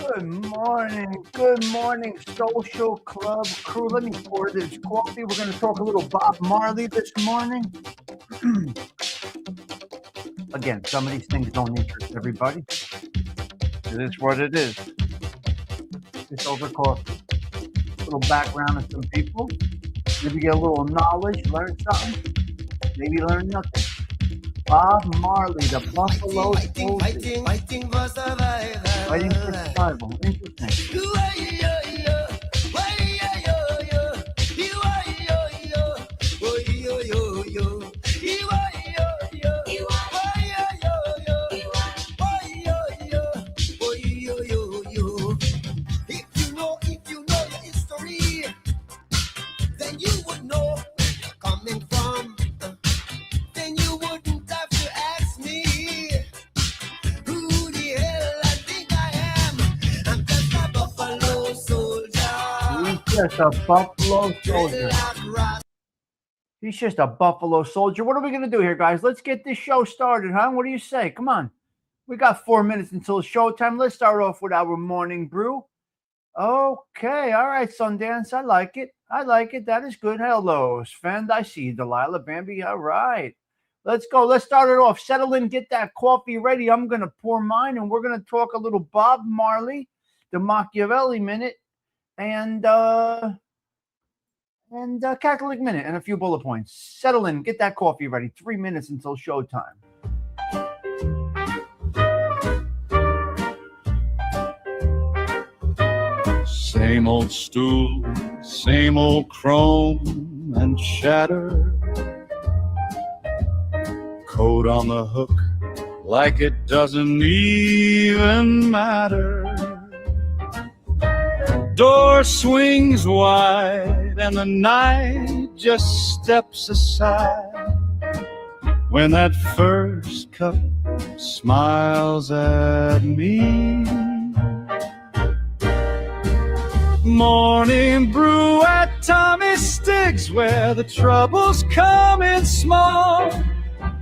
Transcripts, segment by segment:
Good morning, social club crew. Let me pour this coffee. We're going to talk a little Bob Marley this morning. Again, some of these things don't interest everybody. It is what it is. Just over coffee. A little background of some people. Maybe get a little knowledge, learn something. Maybe learn nothing. Bob Marley, the Buffalo Soldier. Fighting for survival. Fighting for survival. Interesting. If you know your history, then you would know where you're coming from. Then you wouldn't have to ask me who the hell I think I am. I'm just a buffalo soldier. He's just a buffalo soldier. He's just a buffalo soldier. What are we going to do here, guys? Let's get this show started, huh? What do you say? Come on. We got 4 minutes until showtime. Let's start off with our morning brew. Okay. All right, Sundance. I like it. That is good. Hello, Sven. I see you, Delilah Bambi. All right. Let's go. Let's start it off. Settle in. Get that coffee ready. I'm going to pour mine, and we're going to talk a little Bob Marley, the Machiavelli Minute, and Catholic Minute, and a few bullet points. Settle in. Get that coffee ready. 3 minutes until showtime. Same old stool, same old chrome and shatter. Coat on the hook like it doesn't even matter. Door swings wide and the night just steps aside when that first cup smiles at me. Morning brew at Tommy Stigs, where the troubles come in small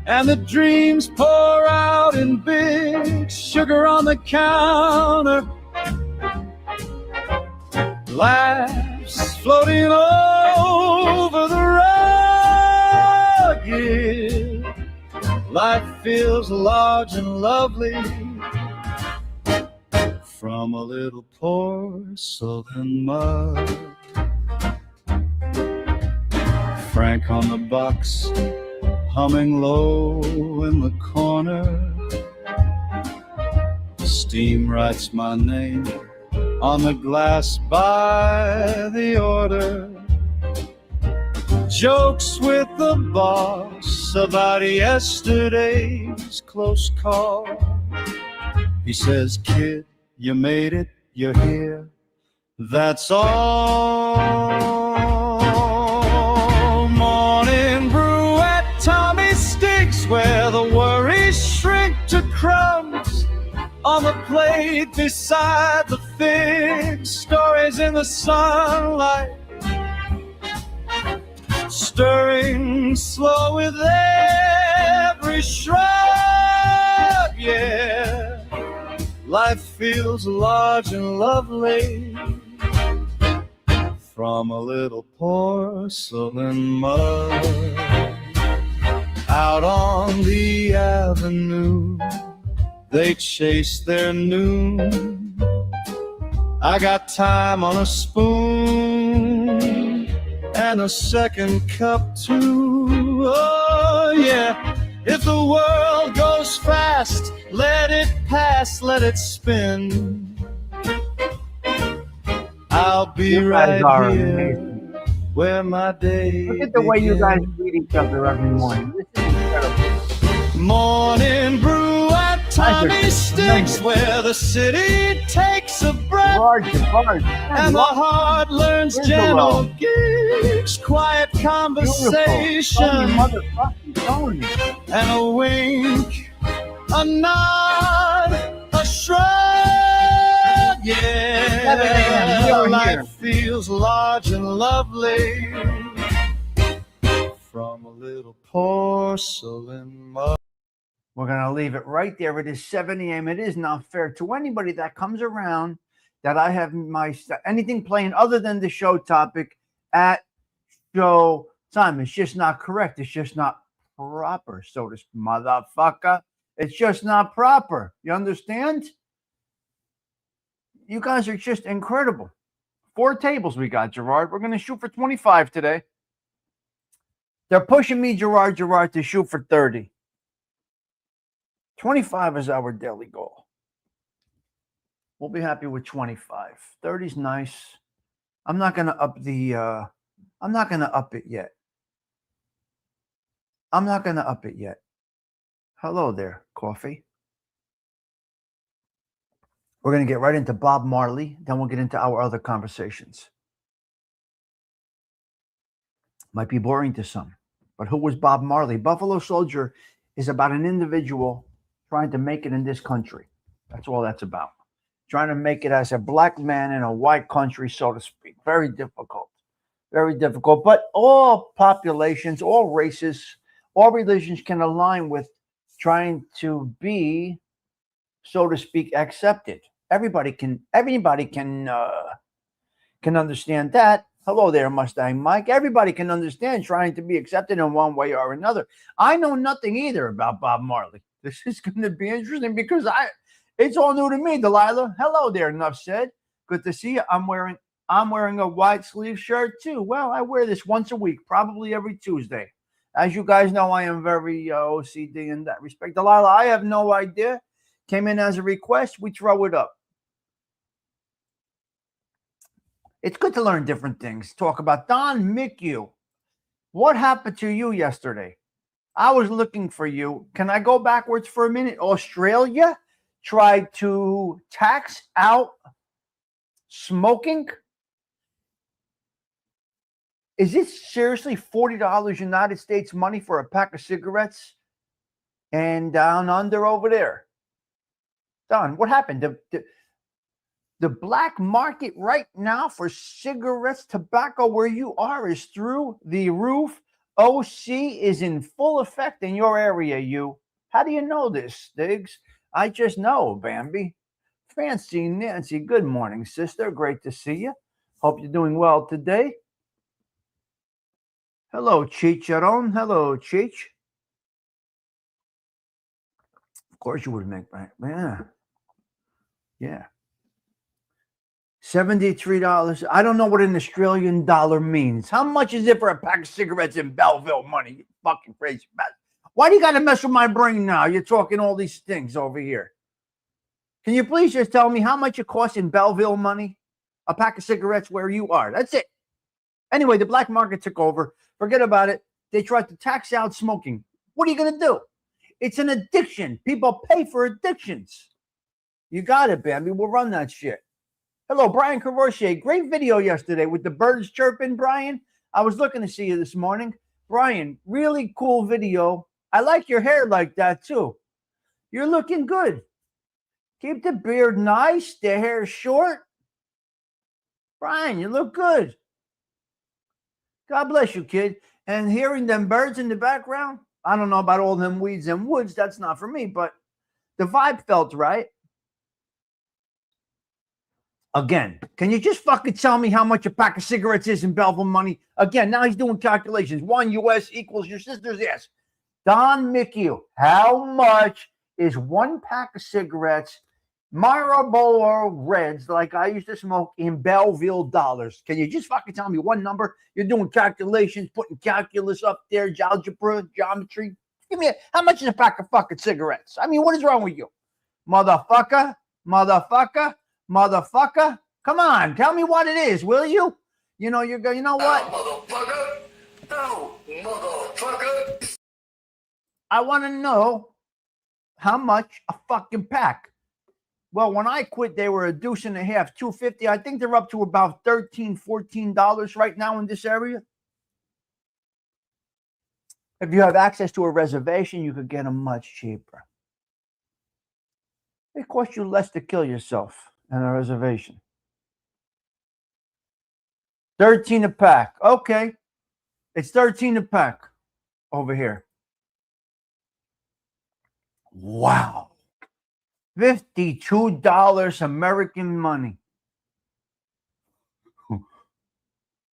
and the dreams pour out in big. Sugar on the counter, laughs floating over the rugged. Life feels large and lovely from a little porcelain mug. Frank on the box, humming low in the corner. Steam writes my name on the glass by the order. Jokes with the boss about yesterday's close call. He says, kid, you made it, you're here, that's all. Morning brew at Tommy Stigs, where the worries shrink to crumbs on the plate beside the figs. Stories in the sunlight, stirring slow with every shrug, yeah. Life feels large and lovely from a little porcelain mug. Out on the avenue, they chase their noon. I got time on a spoon and a second cup too. Oh yeah. If the world goes fast, let it pass, let it spin. I'll be right here where my day Look at the way you guys greet each other every morning. This is incredible. Morning brew at Tommy Stigs, where the city takes a breath and the heart learns gentle gigs, quiet conversation, and a wink, a nod, a shrug, yeah. Life feels large and lovely from a little porcelain mug. We're going to leave it right there. It is 7 a.m. It is not fair to anybody that comes around that I have anything playing other than the show topic at show time. It's just not correct. It's just not proper, so to speak, motherfucker. It's just not proper. You understand? You guys are just incredible. 4 tables we got, Gerard. We're going to shoot for 25 today. They're pushing me, Gerard, to shoot for 30. 25 is our daily goal. We'll be happy with 25. 30's nice. I'm not going to up it yet. Hello there, Kawfee. We're going to get right into Bob Marley. Then we'll get into our other conversations. Might be boring to some, but who was Bob Marley? Buffalo Soldier is about an individual trying to make it in this country. That's all that's about. Trying to make it as a black man in a white country, so to speak. Very difficult. Very difficult. But all populations, all races, all religions can align with trying to be, so to speak, accepted. Everybody can understand that. Hello there, Mustang Mike. Everybody can understand trying to be accepted in one way or another. I know nothing either about Bob Marley. This is going to be interesting because it's all new to me, Delilah. Hello there, enough said. Good to see you. I'm wearing a white sleeve shirt too. Well, I wear this once a week, probably every Tuesday. As you guys know, I am very OCD in that respect. Delilah, I have no idea. Came in as a request. We throw it up. It's good to learn different things. Talk about Don Mickey. What happened to you yesterday? I was looking for you. Can I go backwards for a minute? Australia tried to tax out smoking. Is it seriously $40 United States money for a pack of cigarettes? And down under over there. Don, what happened? The black market right now for cigarettes, tobacco where you are is through the roof. OC is in full effect in your area, you. How do you know this, Stigs? I just know, Bambi. Fancy Nancy, good morning, sister. Great to see you. Hope you're doing well today. Hello, Chicharon. Hello, Chich. Of course you would make back. Yeah. $73. I don't know what an Australian dollar means. How much is it for a pack of cigarettes in Belleville money? You fucking crazy bastard. Why do you got to mess with my brain now? You're talking all these things over here. Can you please just tell me how much it costs in Belleville money? A pack of cigarettes where you are. That's it. Anyway, the black market took over. Forget about it. They tried to tax out smoking. What are you going to do? It's an addiction. People pay for addictions. You got it, Bambi. We'll run that shit. Hello, Brian Cavortier. Great video yesterday with the birds chirping, Brian. I was looking to see you this morning. Brian, really cool video. I like your hair like that, too. You're looking good. Keep the beard nice, the hair short. Brian, you look good. God bless you, kid. And hearing them birds in the background, I don't know about all them weeds and woods. That's not for me, but the vibe felt right. Again, can you just fucking tell me how much a pack of cigarettes is in Belleville money? Again, now he's doing calculations. 1 US equals your sister's ass. Don Mickey, how much is one pack of cigarettes, Marlboro Reds, like I used to smoke, in Belleville dollars? Can you just fucking tell me one number? You're doing calculations, putting calculus up there, algebra, geometry. Give me how much is a pack of fucking cigarettes? I mean, what is wrong with you? Motherfucker. Come on, tell me what it is, will you? You know, you know what? Motherfucker. I want to know how much a fucking pack. Well, when I quit, they were $1.50, $2.50. I think they're up to about $13, $14 right now in this area. If you have access to a reservation, you could get them much cheaper. It costs you less to kill yourself than a reservation. 13 a pack. Okay. It's 13 a pack over here. Wow. $52 American money.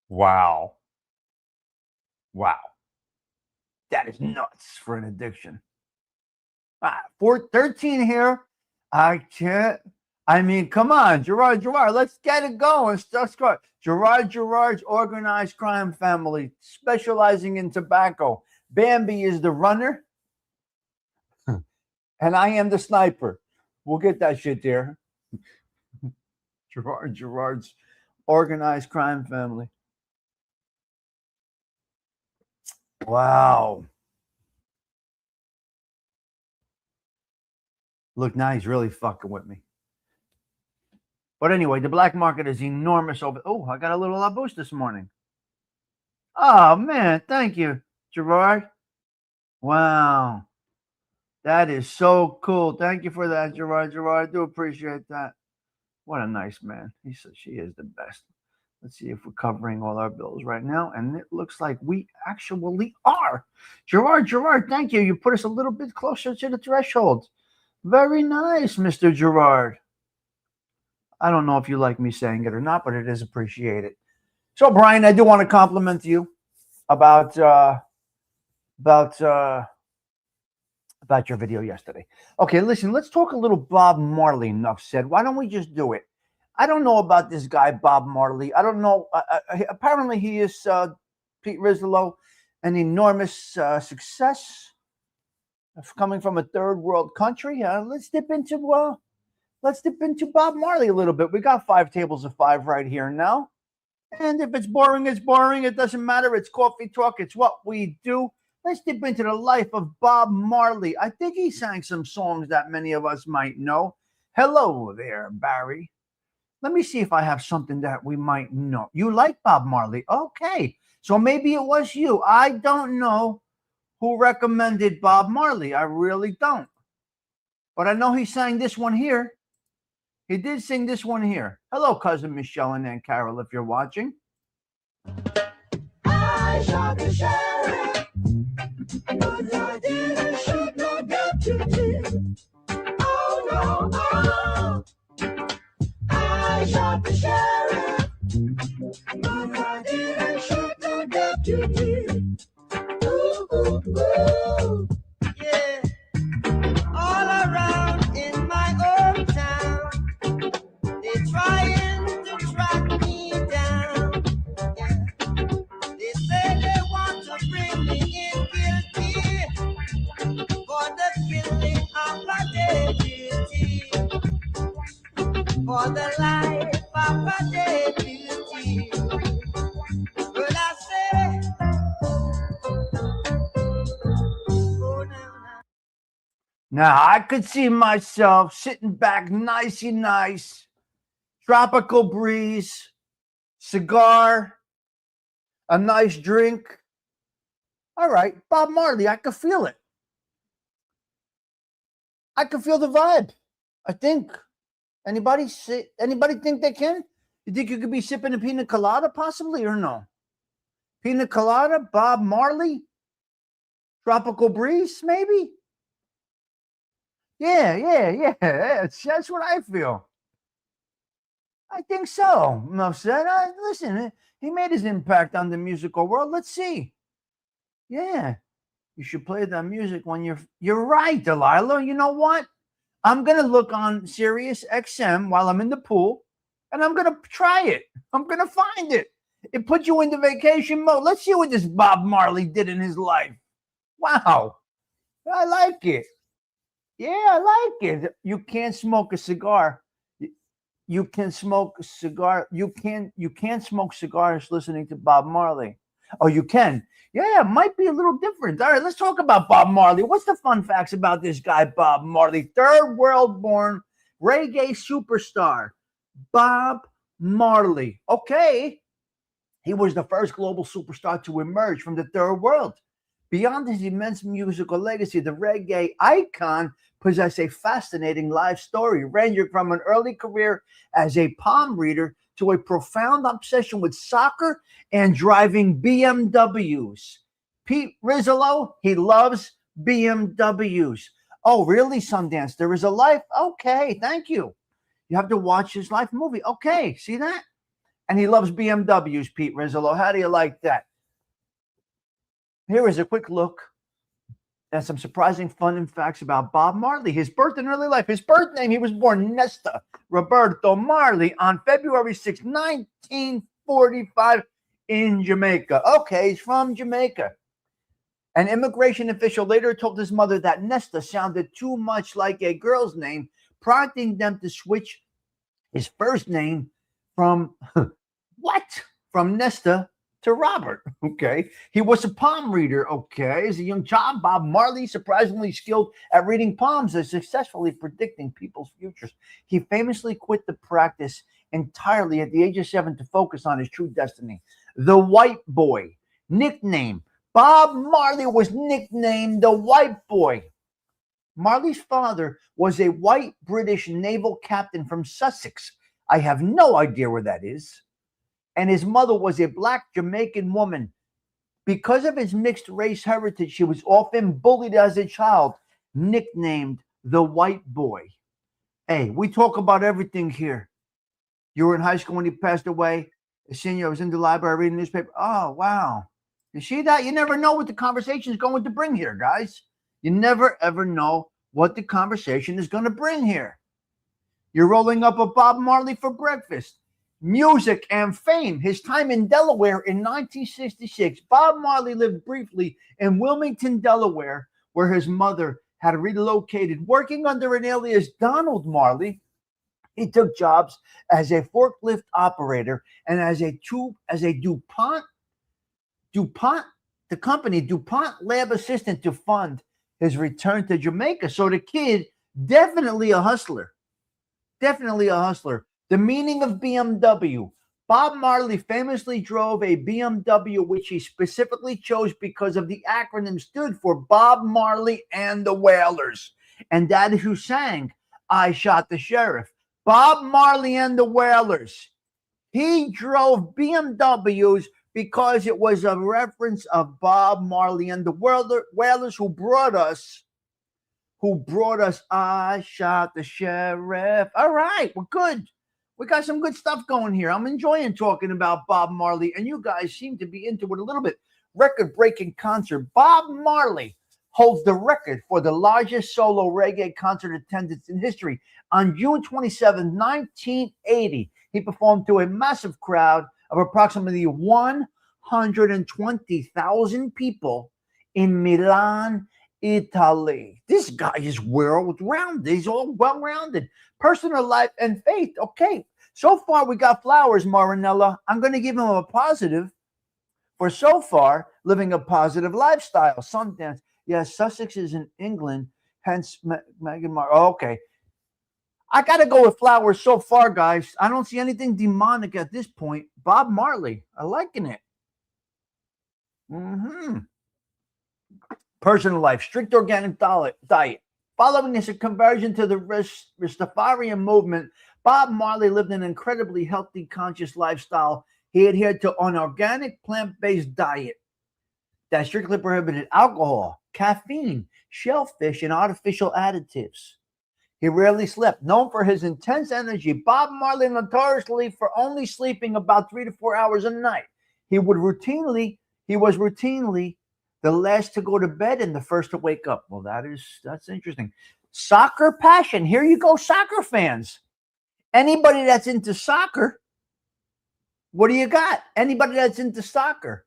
Wow. Wow. That is nuts for an addiction. 13 here. I can't. I mean, come on, Gerard, let's get it going. Let's go. Gerard's organized crime family, specializing in tobacco. Bambi is the runner, and I am the sniper. We'll get that shit there. Gerard's organized crime family. Wow. Look, now he's really fucking with me. But anyway, the black market is enormous over. Oh, I got a little boost this morning. Oh, man. Thank you, Gerard. Wow. That is so cool. Thank you for that, Gerard. I do appreciate that. What a nice man. He says she is the best. Let's see if we're covering all our bills right now. And it looks like we actually are. Gerard, thank you. You put us a little bit closer to the threshold. Very nice, Mr. Gerard. I don't know if you like me saying it or not, but it is appreciated. So, Brian, I do want to compliment you about your video yesterday. Okay, listen, let's talk a little Bob Marley. Enough said. Why don't we just do it? I don't know about this guy, Bob Marley. I don't know. Apparently, he is Pete Rizolo, an enormous success coming from a third world country. Let's dip into Bob Marley a little bit. We got 5 tables of 5 right here now. And if it's boring, it's boring. It doesn't matter. It's coffee talk. It's what we do. Let's dip into the life of Bob Marley. I think he sang some songs that many of us might know. Hello there, Barry. Let me see if I have something that we might know. You like Bob Marley? Okay. So maybe it was you. I don't know who recommended Bob Marley. I really don't. But I know he sang this one here. He did sing this one here. Hello, cousin Michelle and Aunt Carol, if you're watching. I shot the sheriff, but I didn't shoot no deputy. Oh no, oh. I shot the sheriff, but I didn't shoot no deputy. Ooh, ooh, ooh. Yeah, all around in my old town, they're trying to track me down. Yeah. They say they want to bring me in guilty for the killing of a deputy, for the life of a deputy. But I say, oh, now. Now, I could see myself sitting back nicey nice, tropical breeze, cigar, a nice drink. All right, Bob Marley, I could feel it. I could feel the vibe. I think. Anybody think they can? You think you could be sipping a pina colada possibly or no? Pina colada, Bob Marley, tropical breeze, maybe? Yeah. That's what I feel. I think so. Enough said. Listen, he made his impact on the musical world. Let's see. Yeah, you should play that music when you're right, Delilah. You know what? I'm going to look on Sirius XM while I'm in the pool, and I'm going to try it. I'm going to find it. It puts you into vacation mode. Let's see what this Bob Marley did in his life. Wow. I like it. Yeah, I like it. You can't smoke a cigar. You can smoke a cigar. You can't smoke cigars listening to Bob Marley. Oh, you can. Yeah, it might be a little different. All right, let's talk about Bob Marley. What's the fun facts about this guy, Bob Marley? Third world born reggae superstar, Bob Marley. Okay. He was the first global superstar to emerge from the third world. Beyond his immense musical legacy, the reggae icon possessed a fascinating life story, ranging from an early career as a palm reader to a profound obsession with soccer and driving BMWs. Pete Rizolo, he loves BMWs. Oh, really, Sundance? There is a life? Okay, thank you. You have to watch his life movie. Okay, see that? And he loves BMWs, Pete Rizzolo. How do you like that? Here is a quick look at some surprising fun and facts about Bob Marley. His birth and early life. His birth name, he was born Nesta Roberto Marley on February 6, 1945 in Jamaica. Okay, he's from Jamaica. An immigration official later told his mother that Nesta sounded too much like a girl's name, prompting them to switch his first name from from Nesta to Robert. Okay. He was a palm reader. Okay. As a young child, Bob Marley, surprisingly skilled at reading palms and successfully predicting people's futures. He famously quit the practice entirely at the age of 7 to focus on his true destiny. The White Boy, nickname. Bob Marley was nicknamed the White Boy. Marley's father was a white British naval captain from Sussex. I have no idea where that is. And his mother was a black Jamaican woman. Because of his mixed race heritage, he was often bullied as a child, nicknamed the White Boy. Hey, we talk about everything here. You were in high school when he passed away. A senior, I was in the library reading the newspaper. Oh, wow. You see that? You never know what the conversation is going to bring here, guys. You never, ever know what the conversation is going to bring here. You're rolling up a Bob Marley for breakfast. Music and fame. His time in Delaware in 1966. Bob Marley lived briefly in Wilmington, Delaware, where his mother had relocated. Working under an alias Donald Marley, he took jobs as a forklift operator and as a the company DuPont lab assistant to fund his return to Jamaica. So the kid, definitely a hustler. Definitely a hustler. The meaning of BMW. Bob Marley famously drove a BMW, which he specifically chose because of the acronym stood for Bob Marley and the Wailers. And that is who sang I Shot the Sheriff. Bob Marley and the Wailers. He drove BMWs because it was a reference of Bob Marley and the Wailers who brought us I Shot the Sheriff. All right, we're good. We got some good stuff going here. I'm enjoying talking about Bob Marley, and you guys seem to be into it a little bit. Record-breaking concert. Bob Marley holds the record for the largest solo reggae concert attendance in history. On June 27, 1980, he performed to a massive crowd of approximately 120,000 people in Milan, Italy. This guy is world-rounded. He's all well-rounded. Personal life and faith. Okay, so far we got flowers, Marinella. I'm going to give him a positive for so far living a positive lifestyle. Sundance. Yes, Sussex is in England, hence Meghan Markle. Okay. I got to go with flowers so far, guys. I don't see anything demonic at this point. Bob Marley. I'm liking it. Personal life. Strict organic diet. Following his conversion to the Rastafarian movement, Bob Marley lived an incredibly healthy, conscious lifestyle. He adhered to an organic, plant-based diet that strictly prohibited alcohol, caffeine, shellfish, and artificial additives. He rarely slept. Known for his intense energy, Bob Marley notoriously for only sleeping about 3 to 4 hours a night. He was routinely the last to go to bed and the first to wake up. Well, that's interesting. Soccer passion. Here you go, soccer fans. Anybody that's into soccer, what do you got? Anybody that's into soccer.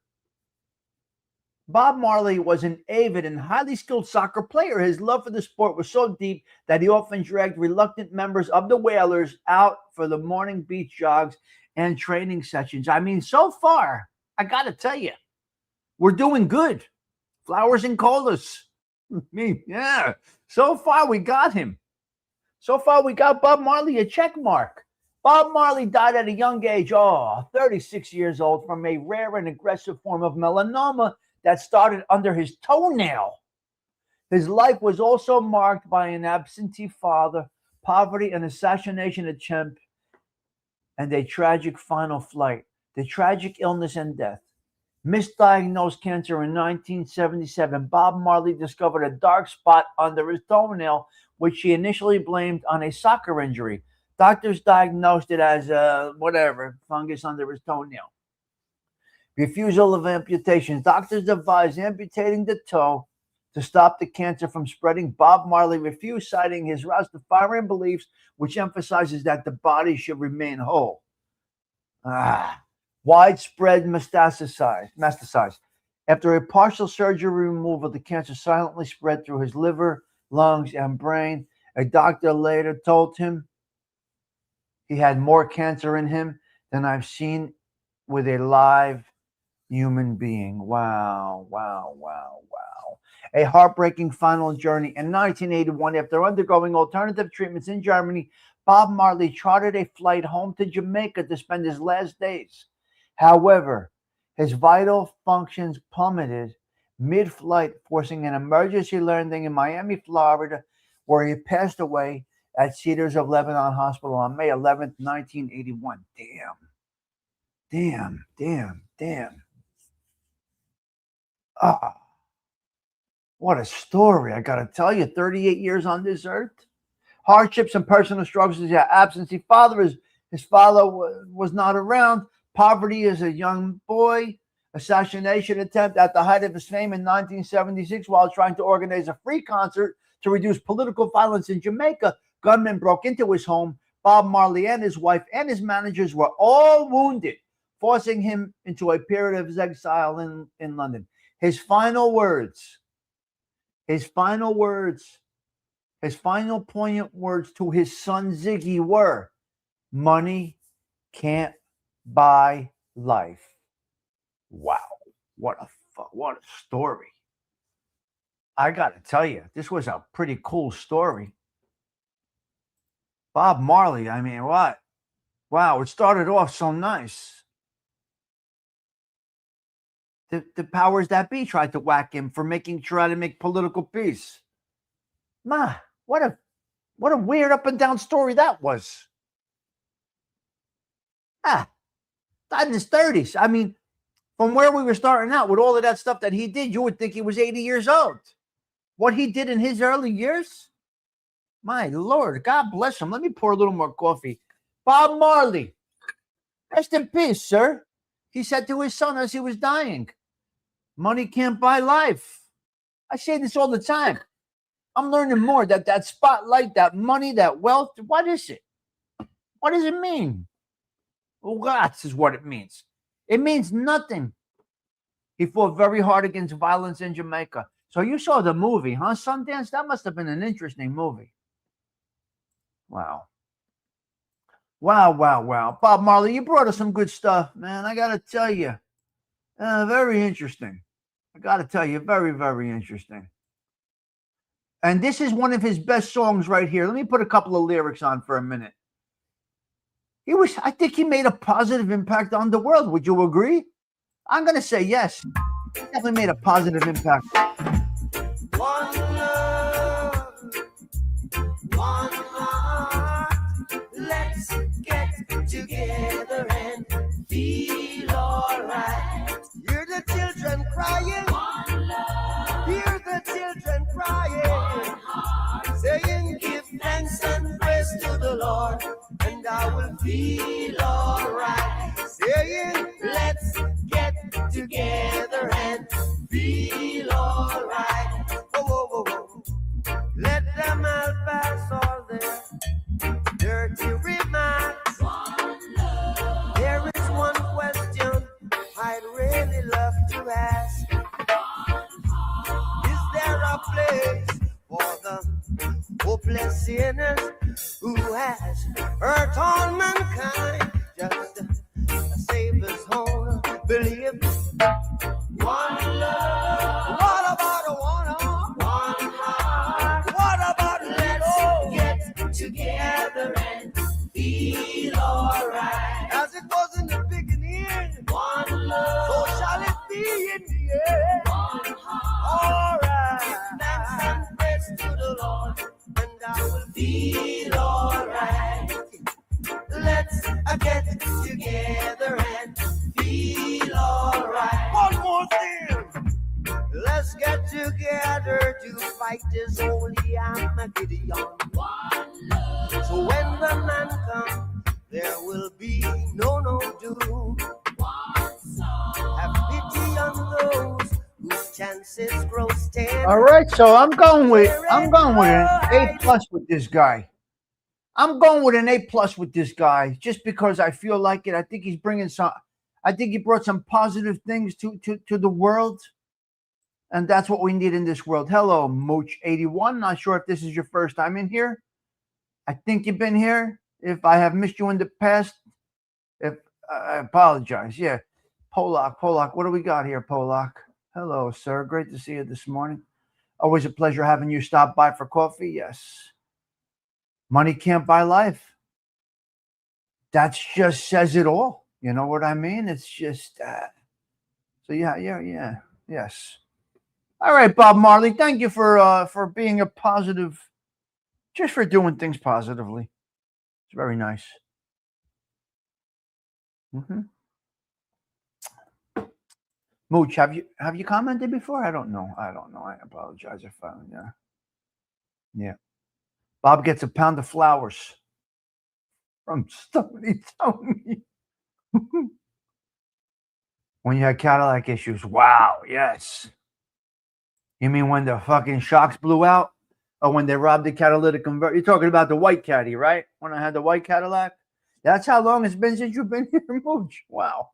Bob Marley was an avid and highly skilled soccer player. His love for the sport was so deep that he often dragged reluctant members of the Wailers out for the morning beach jogs and training sessions. I mean, so far, I got to tell you, we're doing good. Flowers and colas. Yeah. So far, we got him. So far, we got Bob Marley a check mark. Bob Marley died at a young age, 36 years old, from a rare and aggressive form of melanoma that started under his toenail. His life was also marked by an absentee father, poverty, an assassination attempt, and a tragic final flight. The tragic illness and death. Misdiagnosed cancer in 1977, Bob Marley discovered a dark spot under his toenail, which he initially blamed on a soccer injury. Doctors diagnosed it as whatever, fungus under his toenail. Refusal of amputations. Doctors advised amputating the toe to stop the cancer from spreading. Bob Marley refused, citing his Rastafarian beliefs, which emphasizes that the body should remain whole. Widespread metastasized. After a partial surgery removal, the cancer silently spread through his liver, lungs, and brain. A doctor later told him he had more cancer in him than I've seen with a live human being. Wow. A heartbreaking final journey. In 1981, after undergoing alternative treatments in Germany, Bob Marley chartered a flight home to Jamaica to spend his last days. However, his vital functions plummeted mid-flight, forcing an emergency landing in Miami, Florida, where he passed away at Cedars of Lebanon Hospital on May 11th, 1981. Damn. What a story. I got to tell you, 38 years on this earth. Hardships and personal struggles. Yeah, absentee father. His father was not around. Poverty as a young boy. Assassination attempt at the height of his fame in 1976 while trying to organize a free concert to reduce political violence in Jamaica. Gunmen broke into his home. Bob Marley and his wife and his managers were all wounded, forcing him into a period of exile in London. His final poignant words to his son Ziggy were, "Money can't buy life." Wow, what a story. I got to tell you, this was a pretty cool story. Bob Marley, I mean, what? Wow, it started off so nice. The powers that be tried to whack him for trying to make political peace. What a weird up and down story that was. Died in his 30s. I mean, from where we were starting out with all of that stuff that he did, you would think he was 80 years old. What he did in his early years, my Lord, God bless him. Let me pour a little more coffee. Bob Marley, rest in peace, sir. He said to his son as he was dying, "Money can't buy life." I say this all the time. I'm learning more that spotlight, that money, that wealth, what is it? What does it mean? Well, that is what it means. It means nothing. He fought very hard against violence in Jamaica. So you saw the movie, huh, Sundance? That must have been an interesting movie. Wow. Bob Marley, you brought us some good stuff, man. I got to tell you. Very interesting. I got to tell you, very, very interesting. And this is one of his best songs right here. Let me put a couple of lyrics on for a minute. I think he made a positive impact on the world. Would you agree? I'm going to say yes. He definitely made a positive impact. One love, one heart. Let's get together and feel alright. Hear the children crying. One love. Hear the children crying. One heart. Saying, "Give thanks and praise to the Lord, and I will feel alright." Saying, "Let's get together and feel alright." Oh. Let them all pass all their dirty remarks. One love. There is one question I'd really love to ask. Is there a place for the hopeless sinners who has hurt all mankind? Just to save his own belief. One love. What about a one heart? What about let's get together and feel alright? As it was in the beginning, one love. So shall it be in the end. One heart. Alright. Thanks and praise to the Lord, and I will feel alright. Let's get together and feel alright. One more thing. Let's get together to fight this holy Armageddon. One love. So when the man comes, there will be no doom. Have pity on those whose chances grow thin. All right, so I'm going with an A+ with this guy. I'm going with an A+ with this guy just because I feel like it. I think he's bringing some. I think he brought some positive things to the world, and that's what we need in this world. Hello, Mooch81. Not sure if this is your first time in here. I think you've been here. If I have missed you in the past, if I apologize. Yeah, Polak. What do we got here, Polak? Hello, sir. Great to see you this morning. Always a pleasure having you stop by for coffee. Yes. Money can't buy life. That just says it all. You know what I mean? It's just so yeah. Yes. All right, Bob Marley. Thank you for being a positive, just for doing things positively. It's very nice. Mooch, have you commented before? I don't know. I apologize if I yeah. Bob gets a pound of flowers from Stony Tony. When you had Cadillac issues. Wow, yes. You mean when the fucking shocks blew out? Or when they robbed the catalytic converter? You're talking about the white caddy, right? When I had the white Cadillac? That's how long it's been since you've been here, Mooch. Wow.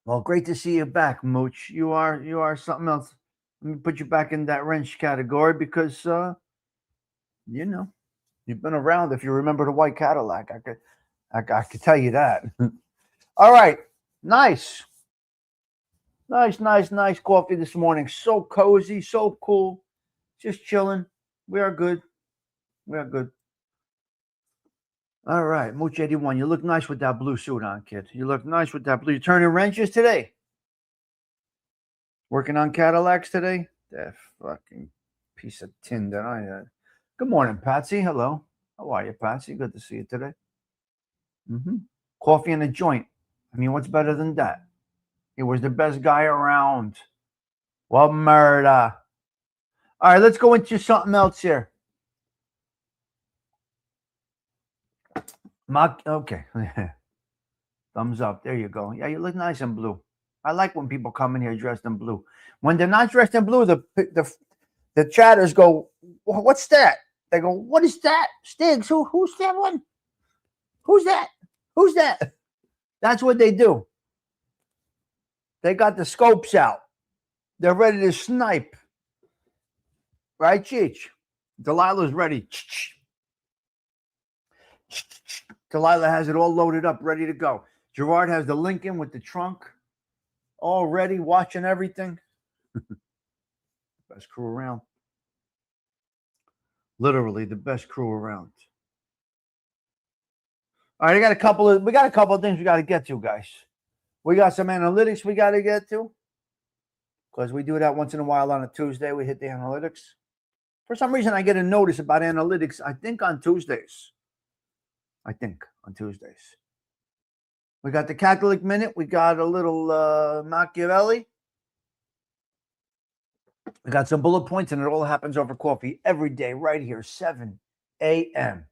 Well, great to see you back, Mooch. You are something else. Let me put you back in that wrench category because you know, you've been around. If you remember the white Cadillac, I could tell you that. All right, nice coffee this morning. So cozy, so cool, just chilling. We are good. All right, Mooch81, you look nice with that blue suit on, kid. You look nice with that blue. You turning wrenches today? Working on Cadillacs today? That fucking piece of tin that I had. Good morning, Patsy. Hello. How are you, Patsy? Good to see you today. Coffee and a joint. I mean, what's better than that? He was the best guy around. What murder? All right, let's go into something else here. Okay. Thumbs up. There you go. Yeah, you look nice in blue. I like when people come in here dressed in blue. When they're not dressed in blue, the chatters go, "What's that?" They go, "What is that?" Stigs, who's that one? Who's that? Who's that? That's what they do. They got the scopes out. They're ready to snipe. Right, Cheech? Delilah's ready. Delilah has it all loaded up, ready to go. Gerard has the Lincoln with the trunk all ready, watching everything. Best crew around. Literally the best crew around. All right, we got a couple of things we got to get to, guys. We got some analytics we got to get to because we do that once in a while on a Tuesday. We hit the analytics. For some reason, I get a notice about analytics, I think on Tuesdays. We got the Catholic Minute. We got a little Machiavelli. We got some bullet points, and it all happens over coffee every day right here, 7 a.m.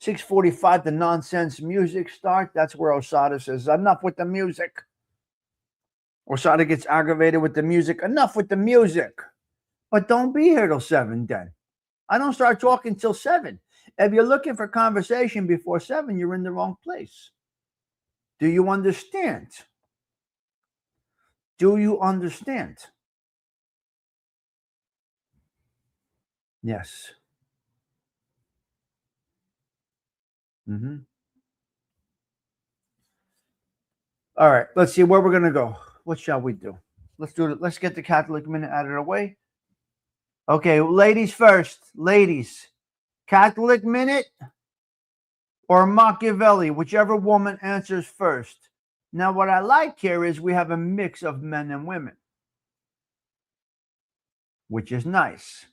6:45, the nonsense music start. That's where Osada says, enough with the music. Osada gets aggravated with the music. Enough with the music. But don't be here till 7 then. I don't start talking till 7. If you're looking for conversation before 7, you're in the wrong place. Do you understand? Do you understand? Yes. All right, let's see where we're going to go. What shall we do? Let's do it. Let's get the Catholic Minute out of the way. Okay, ladies first. Ladies, Catholic Minute or Machiavelli, whichever woman answers first. Now, what I like here is we have a mix of men and women, which is nice.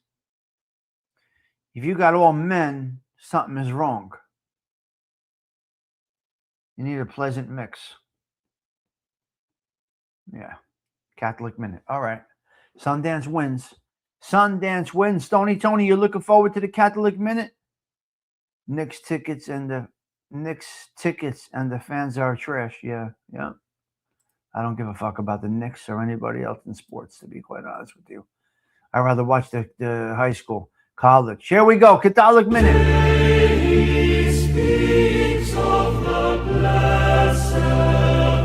If you got all men, something is wrong. You need a pleasant mix. Yeah. Catholic Minute. All right. Sundance wins. Sundance wins. Tony, you're looking forward to the Catholic Minute? Knicks tickets and the fans are trash. Yeah. I don't give a fuck about the Knicks or anybody else in sports, to be quite honest with you. I'd rather watch the high school, college. Here we go, Catholic Minute. He speaks of the blessed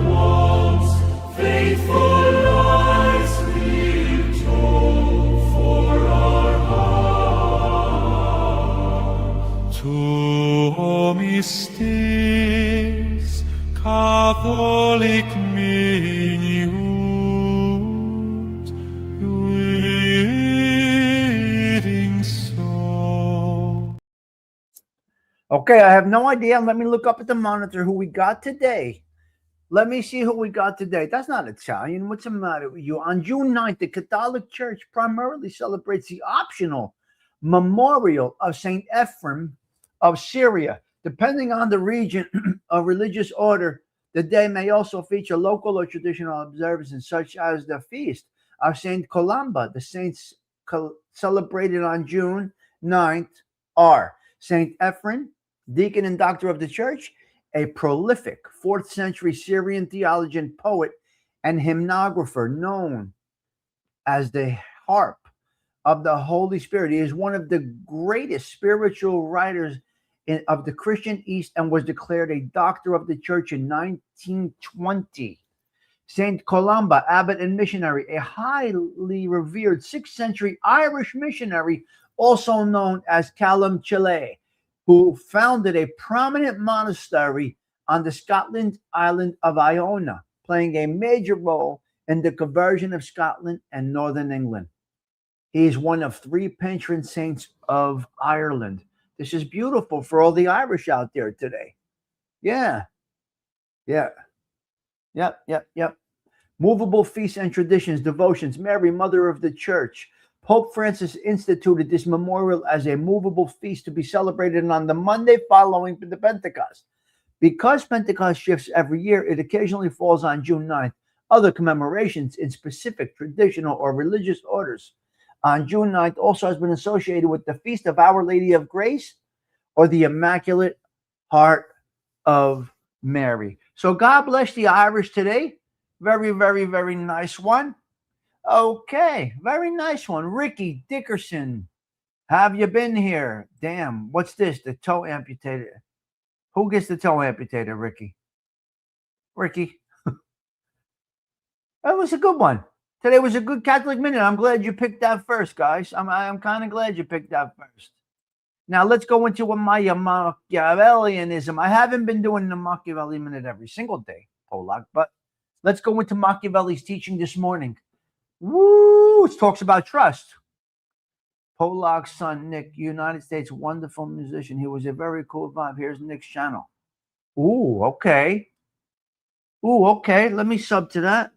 ones, faithful lives we've told for our heart. To Stigs, Catholic Minute, reading so. Okay, I have no idea. Let me look up at the monitor who we got today. Let me see who we got today. That's not Italian. What's the matter with you? On June 9th, the Catholic Church primarily celebrates the optional memorial of St. Ephraim of Syria. Depending on the region or religious order, the day may also feature local or traditional observances, such as the feast of St. Columba. The saints celebrated on June 9th are St. Ephraim, deacon and doctor of the church, a prolific 4th century Syrian theologian, poet, and hymnographer known as the harp of the Holy Spirit. He is one of the greatest spiritual writers of the Christian East and was declared a doctor of the church in 1920. St. Columba, abbot and missionary, a highly revered 6th century Irish missionary, also known as Callum Chile, who founded a prominent monastery on the Scotland island of Iona, playing a major role in the conversion of Scotland and Northern England. He is one of 3 patron saints of Ireland. This is beautiful for all the Irish out there today. Yeah. Yep. Movable feasts and traditions, devotions. Mary, Mother of the Church. Pope Francis instituted this memorial as a movable feast to be celebrated on the Monday following the Pentecost. Because Pentecost shifts every year, it occasionally falls on June 9th. Other commemorations in specific traditional or religious orders on June 9th also has been associated with the Feast of Our Lady of Grace or the Immaculate Heart of Mary. So God bless the Irish today. Very, very, very nice one. Okay, very nice one. Ricky Dickerson, have you been here? Damn, what's this? The toe amputated. Who gets the toe amputated, Ricky? Ricky. That was a good one. Today was a good Catholic Minute. I'm glad you picked that first, guys. I'm kind of glad you picked that first. Now, let's go into my Machiavellianism. I haven't been doing the Machiavelli Minute every single day, Polak, but let's go into Machiavelli's teaching this morning. Woo! It talks about trust. Polak's son, Nick, United States, wonderful musician. He was a very cool vibe. Here's Nick's channel. Ooh, okay. Let me sub to that.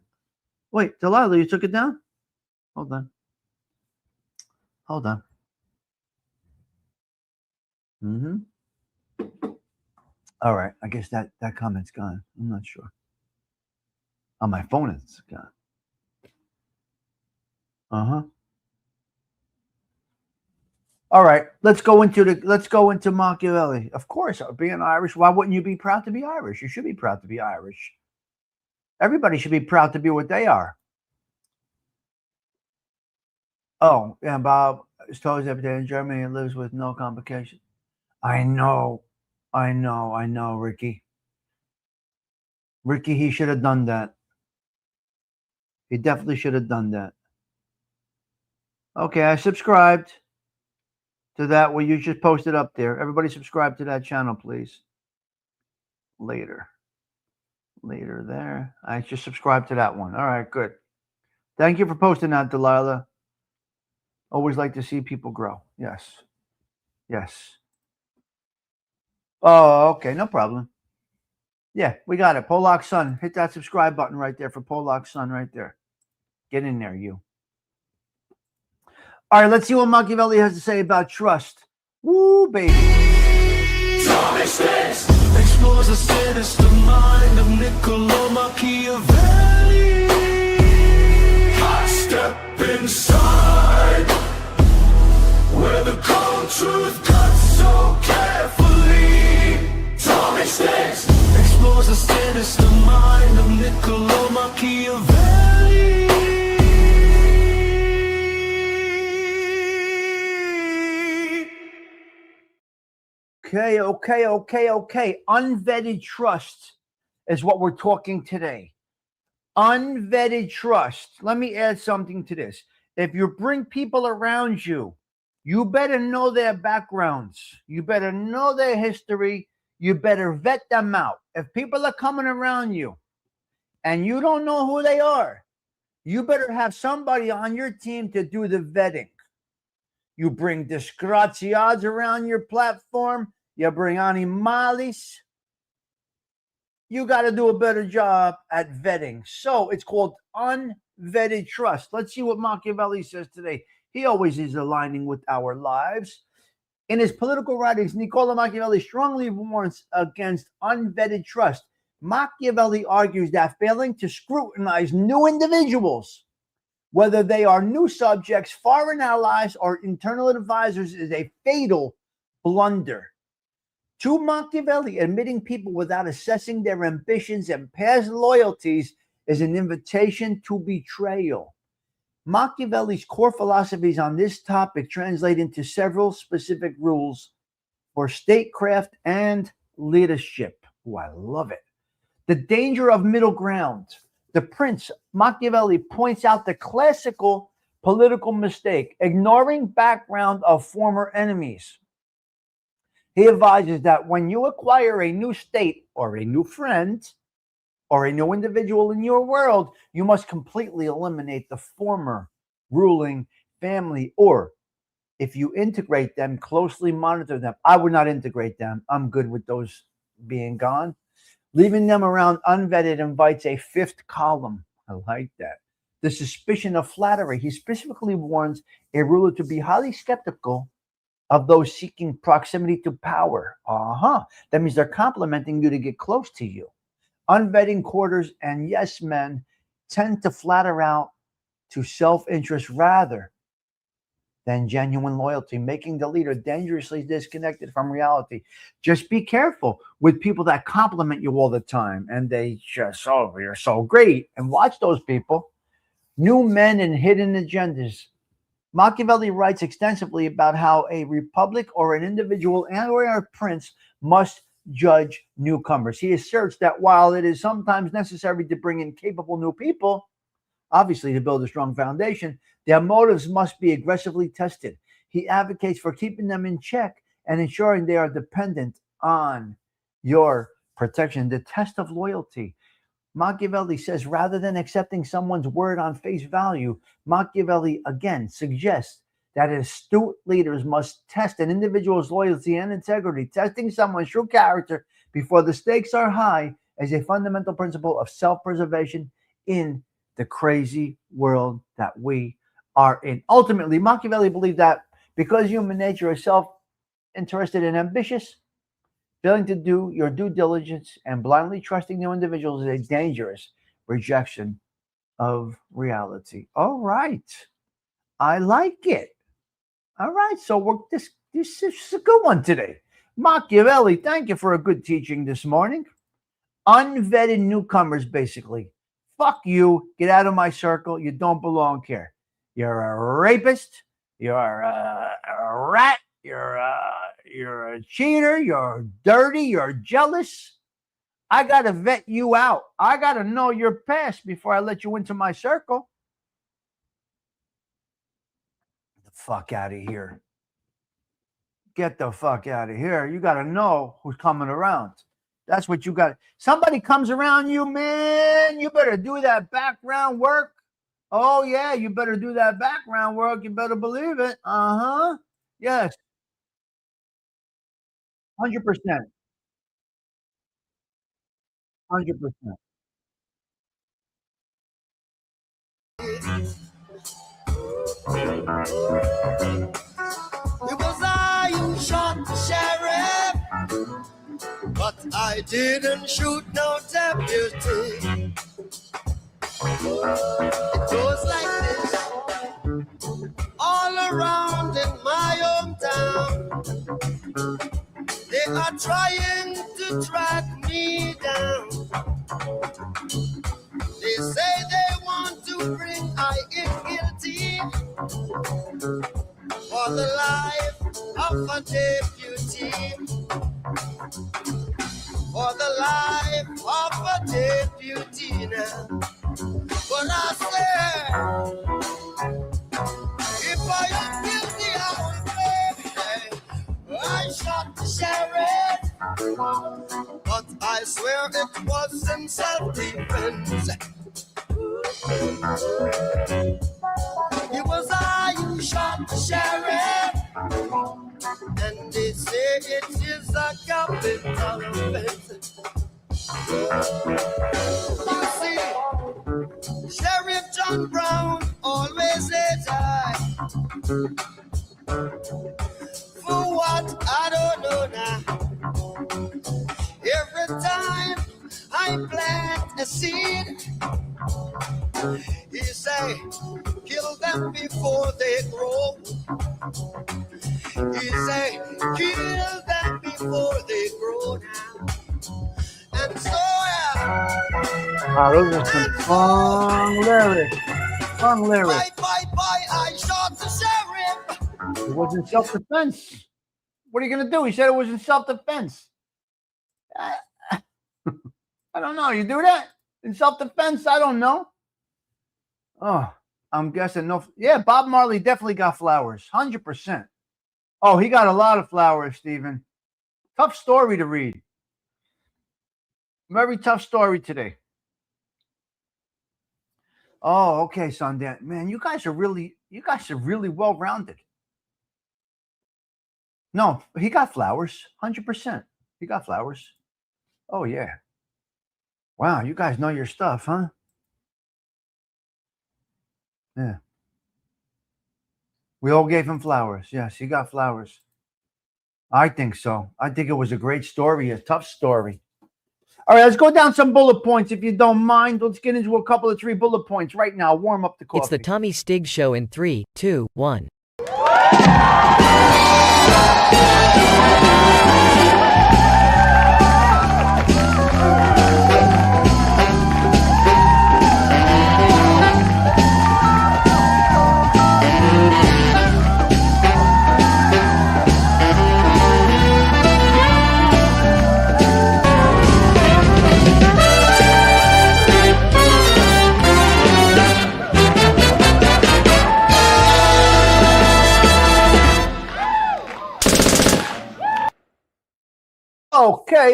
Wait, Delilah, you took it down? Hold on. All right. I guess that comment's gone. I'm not sure. On my phone, it's gone. All right. Let's go into Machiavelli. Of course, being Irish. Why wouldn't you be proud to be Irish? You should be proud to be Irish. Everybody should be proud to be what they are. Oh, yeah, Bob is told every day in Germany and lives with no complication. I know, Ricky. Ricky, he should have done that. He definitely should have done that. Okay, I subscribed to that. Well, you just post it up there. Everybody subscribe to that channel, please. Later there. I just subscribed to that one. All right, good. Thank you for posting that, Delilah. Always like to see people grow. Yes. Oh, okay, no problem. Yeah, we got it. Polak's son. Hit that subscribe button right there for Polak's son right there. Get in there, you. All right, let's see what Machiavelli has to say about trust. Woo, baby. Tommy Stigs explores the sinister mind of Niccolo Machiavelli. I step inside truth cut so carefully. Tommy Stigs explores the sinister mind of Niccolo Machiavelli. Okay. Unvetted trust is what we're talking today. Unvetted trust. Let me add something to this. If you bring people around you, you better know their backgrounds. You better know their history. You better vet them out. If people are coming around you and you don't know who they are, you better have somebody on your team to do the vetting. You bring disgraziads around your platform. You bring animales. You got to do a better job at vetting. So it's called unvetted trust. Let's see what Machiavelli says today. He always is aligning with our lives. In his political writings, Niccolo Machiavelli strongly warns against unvetted trust. Machiavelli argues that failing to scrutinize new individuals, whether they are new subjects, foreign allies, or internal advisors, is a fatal blunder. To Machiavelli, admitting people without assessing their ambitions and past loyalties is an invitation to betrayal. Machiavelli's core philosophies on this topic translate into several specific rules for statecraft and leadership. Oh, I love it. The danger of middle ground. The Prince, Machiavelli, points out the classical political mistake, ignoring background of former enemies. He advises that when you acquire a new state or a new friend or a new individual in your world, you must completely eliminate the former ruling family, or if you integrate them, closely monitor them. I would not integrate them. I'm good with those being gone. Leaving them around unvetted invites a fifth column. I like that. The suspicion of flattery. He specifically warns a ruler to be highly skeptical of those seeking proximity to power. That means they're complimenting you to get close to you. Unvetting quarters and yes men tend to flatter out to self-interest rather than genuine loyalty, making the leader dangerously disconnected from reality. Just be careful with people that compliment you all the time and they just, oh, you're so great. And watch those people. New men and hidden agendas. Machiavelli writes extensively about how a republic or an individual and or a prince must judge newcomers. He asserts that while it is sometimes necessary to bring in capable new people, obviously to build a strong foundation, their motives must be aggressively tested. He advocates for keeping them in check and ensuring they are dependent on your protection. The test of loyalty. Machiavelli says rather than accepting someone's word on face value, Machiavelli again suggests that astute leaders must test an individual's loyalty and integrity. Testing someone's true character before the stakes are high is a fundamental principle of self-preservation in the crazy world that we are in. Ultimately, Machiavelli believed that because human nature is self-interested and ambitious, failing to do your due diligence and blindly trusting new individuals is a dangerous rejection of reality. All right. I like it. All right. So this is a good one today. Machiavelli, thank you for a good teaching this morning. Unvetted newcomers, basically. Fuck you. Get out of my circle. You don't belong here. You're a rapist. You're a rat. You're a cheater. You're dirty. You're jealous. I got to vet you out. I got to know your past before I let you into my circle. Get the fuck out of here. Get the fuck out of here. You got to know who's coming around. That's what you got. Somebody comes around you, man, you better do that background work. Oh, yeah, you better do that background work. You better believe it. Yes. 100%. 100%. It was I who shot the sheriff, but I didn't shoot no deputy. It goes like this, all around in my hometown. are trying to track me down. They say they want to bring I in guilty for the life of a deputy. For the life of a deputy now. But I say, if I am guilty, I will pay. I shot the sheriff, but I swear it was in self-defense. It was I who shot the sheriff, and they say it is a capital offense. You see, Sheriff John Brown always says I. For what? I don't know now. Every time I plant a seed, he say, kill them before they grow. He say, kill them before they grow now. And so, Wow, those are some fun lyrics. Fun lyrics. bye, I shot the sheriff. It wasn't self-defense. What are you going to do? He said it was in self-defense. I don't know. You do that? In self-defense? I don't know. Oh, I'm guessing no. Yeah, Bob Marley definitely got flowers. 100%. Oh, he got a lot of flowers, Stephen. Tough story to read. Very tough story today. Oh, okay, Sundance. Man, you guys are really well-rounded. No, he got flowers. 100%. He got flowers. Oh, yeah. Wow, you guys know your stuff, huh? Yeah. We all gave him flowers. Yes, he got flowers. I think so. I think it was a great story, a tough story. All right, let's go down some bullet points if you don't mind. Let's get into a couple of 3 bullet points right now. Warm up the coffee. It's the Tommy Stigs Show in 3, 2, 1.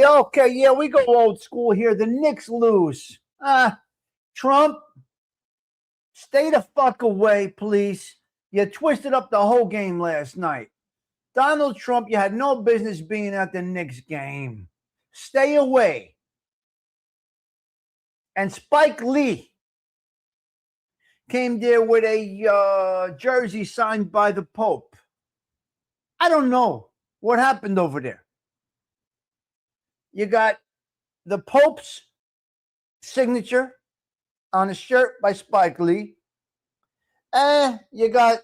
Okay. Yeah, we go old school here. The Knicks lose. Trump, stay the fuck away, please. You twisted up the whole game last night. Donald Trump, you had no business being at the Knicks game. Stay away. And Spike Lee came there with a jersey signed by the Pope. I don't know what happened over there. You got the Pope's signature on a shirt by Spike Lee. You got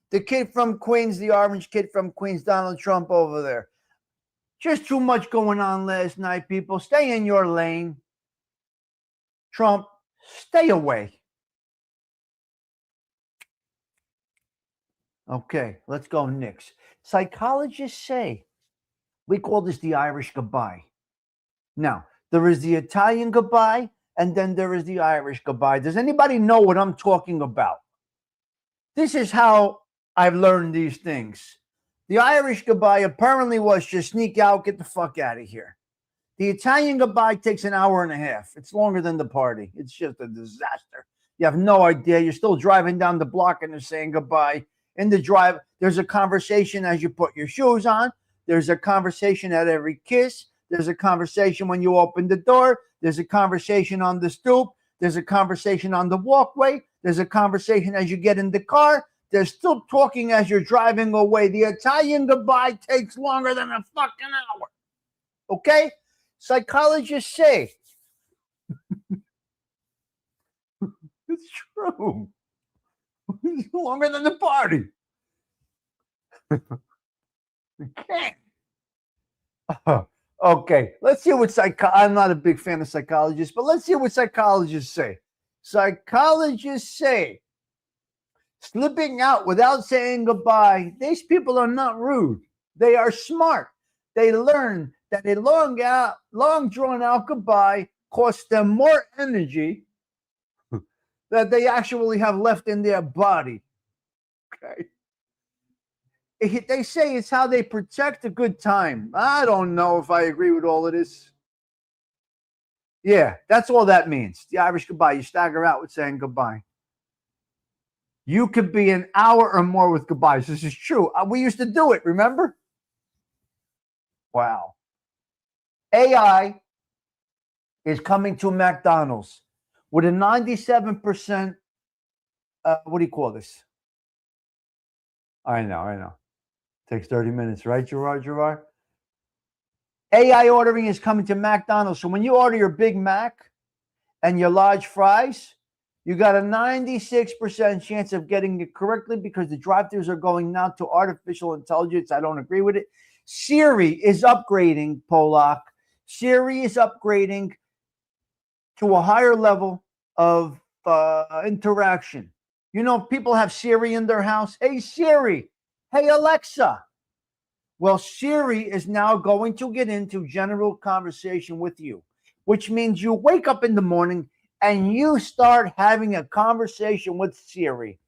the kid from Queens, the orange kid from Queens, Donald Trump over there. Just too much going on last night, people. Stay in your lane. Trump, stay away. Okay, let's go Knicks. Psychologists say we call this the Irish goodbye. Now, there is the Italian goodbye, and then there is the Irish goodbye. Does anybody know what I'm talking about? This is how I've learned these things. The Irish goodbye apparently was just sneak out, get the fuck out of here. The Italian goodbye takes an hour and a half. It's longer than the party. It's just a disaster. You have no idea. You're still driving down the block and they're saying goodbye. In the drive, there's a conversation as you put your shoes on. There's a conversation at every kiss. There's a conversation when you open the door. There's a conversation on the stoop. There's a conversation on the walkway. There's a conversation as you get in the car. There's still talking as you're driving away. The Italian goodbye takes longer than a fucking hour. Okay? Psychologists say it's true. It's longer than the party. Okay. Okay, let's see what I'm not a big fan of psychologists, but let's see what psychologists say. Psychologists say slipping out without saying goodbye, these people are not rude. They are smart. They learn that a long drawn out goodbye costs them more energy that they actually have left in their body. Okay. They say it's how they protect a good time. I don't know if I agree with all of this. Yeah, that's all that means. The Irish goodbye. You stagger out with saying goodbye. You could be an hour or more with goodbyes. This is true. We used to do it, remember? Wow. AI is coming to McDonald's with a 97%, what do you call this? I know. Takes 30 minutes, right, Gerard? AI ordering is coming to McDonald's. So when you order your Big Mac and your large fries, you got a 96% chance of getting it correctly because the drive-thrus are going now to artificial intelligence. I don't agree with it. Siri is upgrading, Polak. Siri is upgrading to a higher level of interaction. You know, people have Siri in their house. Hey, Siri. Hey, Alexa. Well, Siri is now going to get into general conversation with you, which means you wake up in the morning and you start having a conversation with Siri,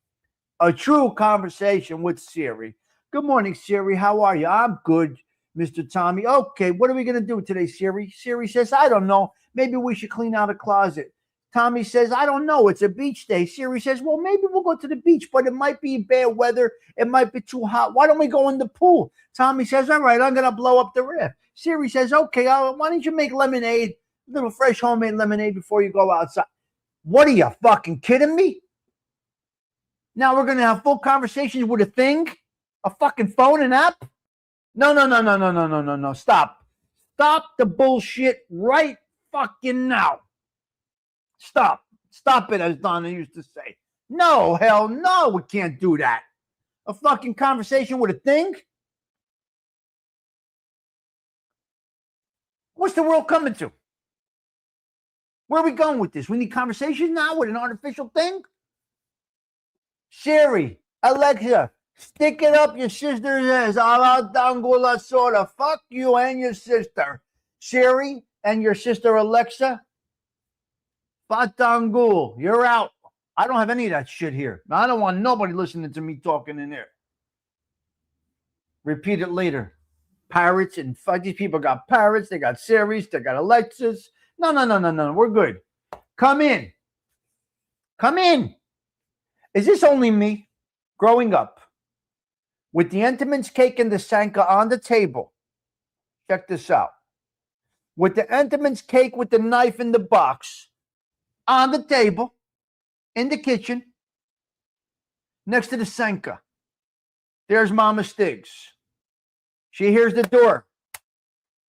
a true conversation with Siri. Good morning, Siri. How are you? I'm good, Mr. Tommy. Okay, what are we going to do today, Siri? Siri says, I don't know. Maybe we should clean out a closet. Tommy says, I don't know. It's a beach day. Siri says, well, maybe we'll go to the beach, but it might be bad weather. It might be too hot. Why don't we go in the pool? Tommy says, all right, I'm going to blow up the raft. Siri says, okay, why don't you make lemonade, a little fresh homemade lemonade before you go outside? What are you, fucking kidding me? Now we're going to have full conversations with a thing? A fucking phone and app? No. Stop. Stop the bullshit right fucking now. Stop it, as Donna used to say. No, hell no, we can't do that. A fucking conversation with a thing? What's the world coming to? Where are we going with this? We need conversation now with an artificial thing? Siri, Alexa, stick it up your sister's ass. Ala soda. Fuck you and your sister. Siri and your sister Alexa, Fatangul, you're out. I don't have any of that shit here. I don't want nobody listening to me talking in there. Repeat it later. Parrots and these people got parrots. They got Siris. They got Alexas. No. We're good. Come in. Is this only me? Growing up with the Entenmann's cake and the Sanka on the table. Check this out. With the Entenmann's cake with the knife in the box on the table in the kitchen next to the Sanka. There's Mama Stigs. She hears the door.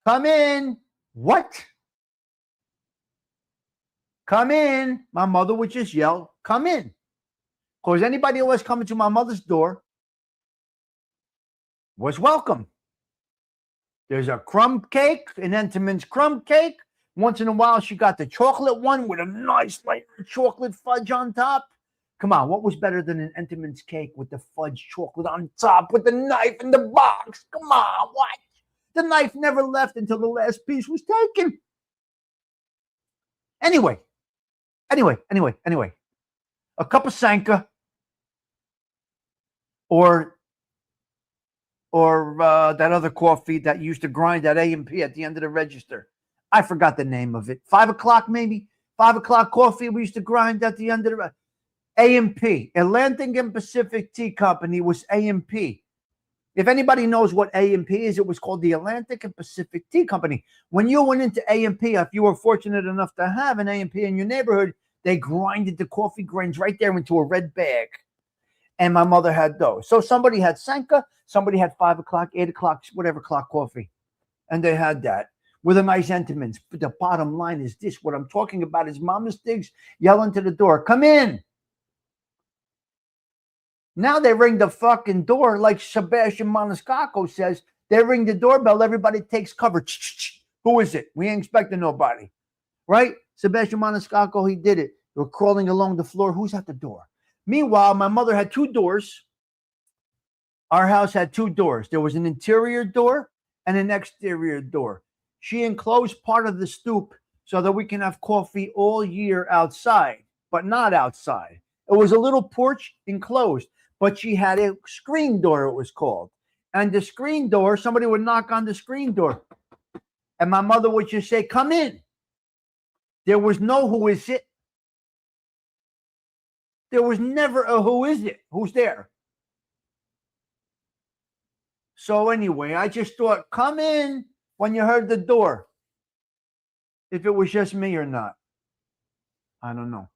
Come in. What? Come in. My mother would just yell, come in. Because anybody who was coming to my mother's door was welcome. There's a crumb cake, an Entenmann's crumb cake. Once in a while, she got the chocolate one with a nice layer of chocolate fudge on top. Come on, what was better than an Entenmann's cake with the fudge chocolate on top with the knife in the box? Come on, what? The knife never left until the last piece was taken. Anyway. A cup of Sanka or that other coffee that used to grind at A&P at the end of the register. I forgot the name of it. 5 o'clock maybe? 5 o'clock coffee we used to grind at the end of the A&P. Atlantic and Pacific Tea Company was A&P. If anybody knows what A&P is, it was called the Atlantic and Pacific Tea Company. When you went into A&P, if you were fortunate enough to have an A&P in your neighborhood, they grinded the coffee grains right there into a red bag. And my mother had those. So somebody had Sanka, somebody had 5 o'clock, 8 o'clock, whatever clock coffee. And they had that with a nice Entenmann's. But the bottom line is this. What I'm talking about is Mama Stigs yelling to the door, come in. Now they ring the fucking door like Sebastian Maniscalco says. They ring the doorbell. Everybody takes cover. Who is it? We ain't expecting nobody. Right? Sebastian Maniscalco, he did it. We're crawling along the floor. Who's at the door? Meanwhile, my mother had 2 doors. Our house had 2 doors. There was an interior door and an exterior door. She enclosed part of the stoop so that we can have coffee all year outside, but not outside. It was a little porch enclosed, but she had a screen door, it was called. And the screen door, somebody would knock on the screen door. And my mother would just say, come in. There was no who is it. There was never a who is it? Who's there? So anyway, I just thought, come in when you heard the door. If it was just me or not. I don't know.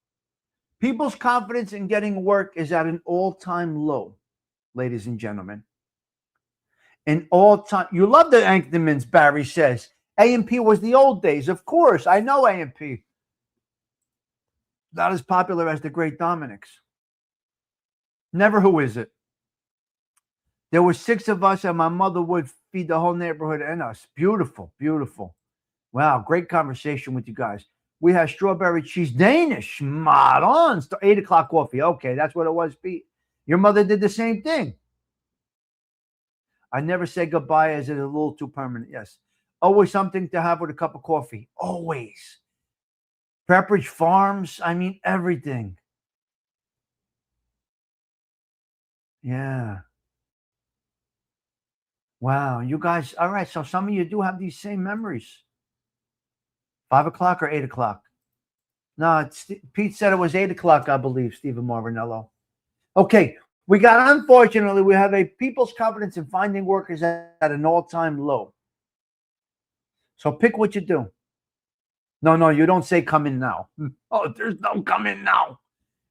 People's confidence in getting work is at an all-time low, ladies and gentlemen. An all-time. You love the Anchormans, Barry says. A&P was the old days. Of course, I know A&P. Not as popular as the Great Dominics. Never who is it. There were 6 of us, and my mother would feed the whole neighborhood and us. Beautiful, beautiful. Wow, great conversation with you guys. We had strawberry cheese Danish. Spot on. 8 o'clock coffee. Okay, that's what it was, Pete. Your mother did the same thing. I never say goodbye as it's a little too permanent. Yes. Always something to have with a cup of coffee. Always. Pepperidge Farms. I mean, everything. Yeah. Wow. You guys. All right. So some of you do have these same memories. 5 o'clock or 8 o'clock? No, Pete said it was 8 o'clock, I believe, Stephen Marvinello. Okay. Unfortunately, we have a people's confidence in finding workers at an all-time low. So pick what you do. No, you don't say come in now. Oh, there's no come in now.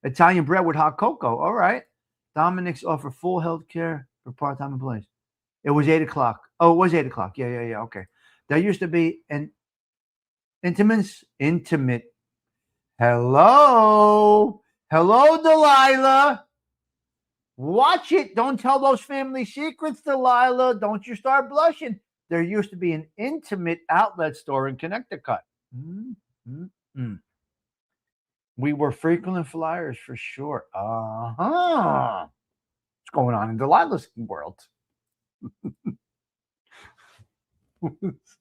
Italian bread with hot cocoa. All right. Dominic's offer full health care for part-time employees. It was 8 o'clock. Oh, it was 8 o'clock. Yeah. Okay. There used to be an intimate. Hello, Delilah. Watch it. Don't tell those family secrets, Delilah. Don't you start blushing. There used to be an intimate outlet store in Connecticut. We were frequent flyers for sure. What's going on in Delilah's world?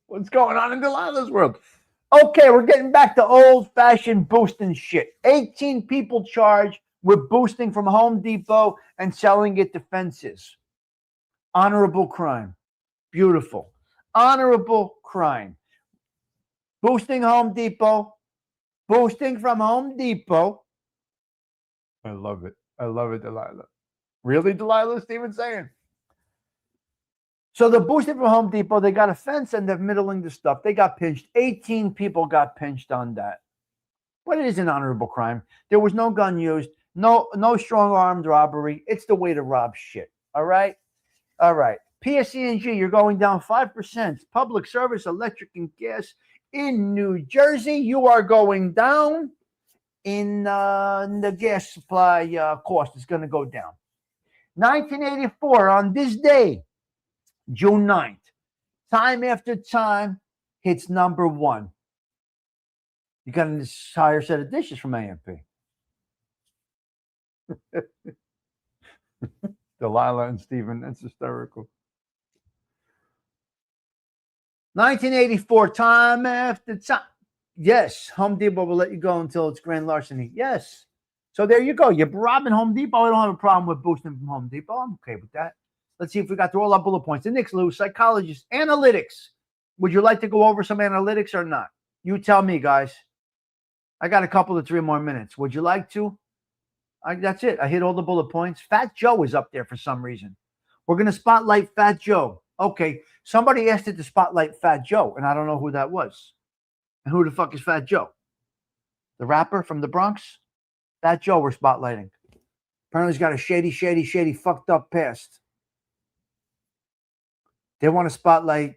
What's going on in Delilah's world? Okay, we're getting back to old-fashioned boosting shit. 18 people charged with boosting from Home Depot and selling it to fences. Honorable crime. Beautiful. Honorable crime. Boosting Home Depot. Boosting from Home Depot. I love it. Delilah. Really, Delilah? Steven saying. So the boosting from Home Depot, they got a fence and they're middling the stuff. They got pinched. 18 people got pinched on that. But it is an honorable crime. There was no gun used. No strong armed robbery. It's the way to rob shit. All right? PSE&G, you're going down 5%. Public service, electric and gas in New Jersey. You are going down in the gas supply cost is going to go down. 1984, on this day, June 9th, time after time hits number 1. You got an entire set of dishes from A&P. Delilah and Stephen, that's hysterical. 1984, time after time. Yes, Home Depot will let you go until it's grand larceny. Yes. So there you go. You're robbing Home Depot. I don't have a problem with boosting from Home Depot. I'm okay with that. Let's see if we got through all our bullet points. The next, Lou, psychologist, analytics. Would you like to go over some analytics or not? You tell me, guys. I got a couple of 3 more minutes. Would you like to? That's it. I hit all the bullet points. Fat Joe is up there for some reason. We're going to spotlight Fat Joe. Okay. Somebody asked it to spotlight Fat Joe, and I don't know who that was. And who the fuck is Fat Joe? The rapper from the Bronx? Fat Joe we're spotlighting. Apparently he's got a shady, fucked up past. They want to spotlight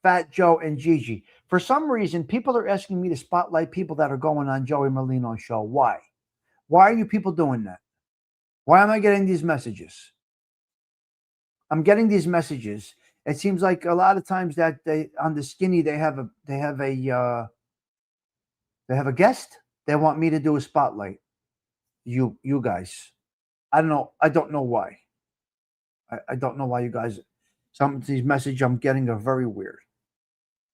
Fat Joe and Gigi. For some reason, people are asking me to spotlight people that are going on Joey Merlino's show. Why? Why are you people doing that? Why am I getting these messages? I'm getting these messages, It seems like a lot of times that they on the skinny they have a guest. They want me to do a spotlight. You guys. I don't know. I don't know why. I don't know why you guys. Some of these messages I'm getting are very weird.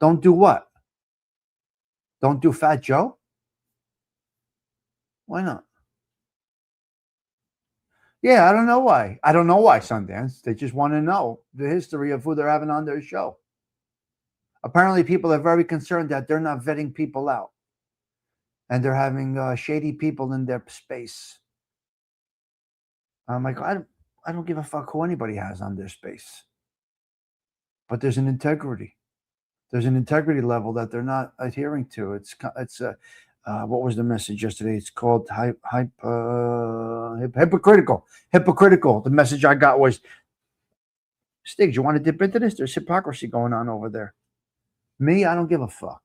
Don't do what? Don't do Fat Joe? Why not? Yeah, I don't know why. I don't know why, Sundance. They just want to know the history of who they're having on their show. Apparently, people are very concerned that they're not vetting people out. And they're having shady people in their space. I'm like, I don't give a fuck who anybody has on their space. But there's an integrity. There's an integrity level that they're not adhering to. It's what was the message yesterday? It's called hypocritical. Hypocritical. The message I got was, Stigs, you want to dip into this? There's hypocrisy going on over there. Me, I don't give a fuck.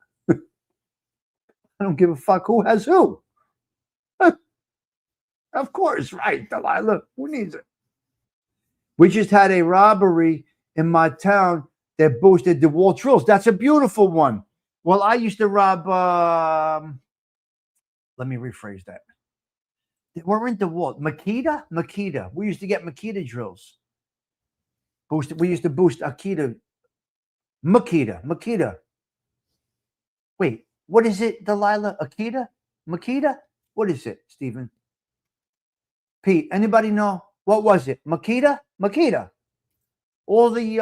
I don't give a fuck who has who. Of course, right, Delilah. Who needs it? We just had a robbery in my town that boosted the wall drills. That's a beautiful one. Well, I used to rob. Let me rephrase that. We're into what? Makita. We used to get Makita drills. We used to boost Akita. Makita. Wait, what is it, Delilah? Akita? Makita? What is it, Stephen? Pete, anybody know? What was it? Makita? All the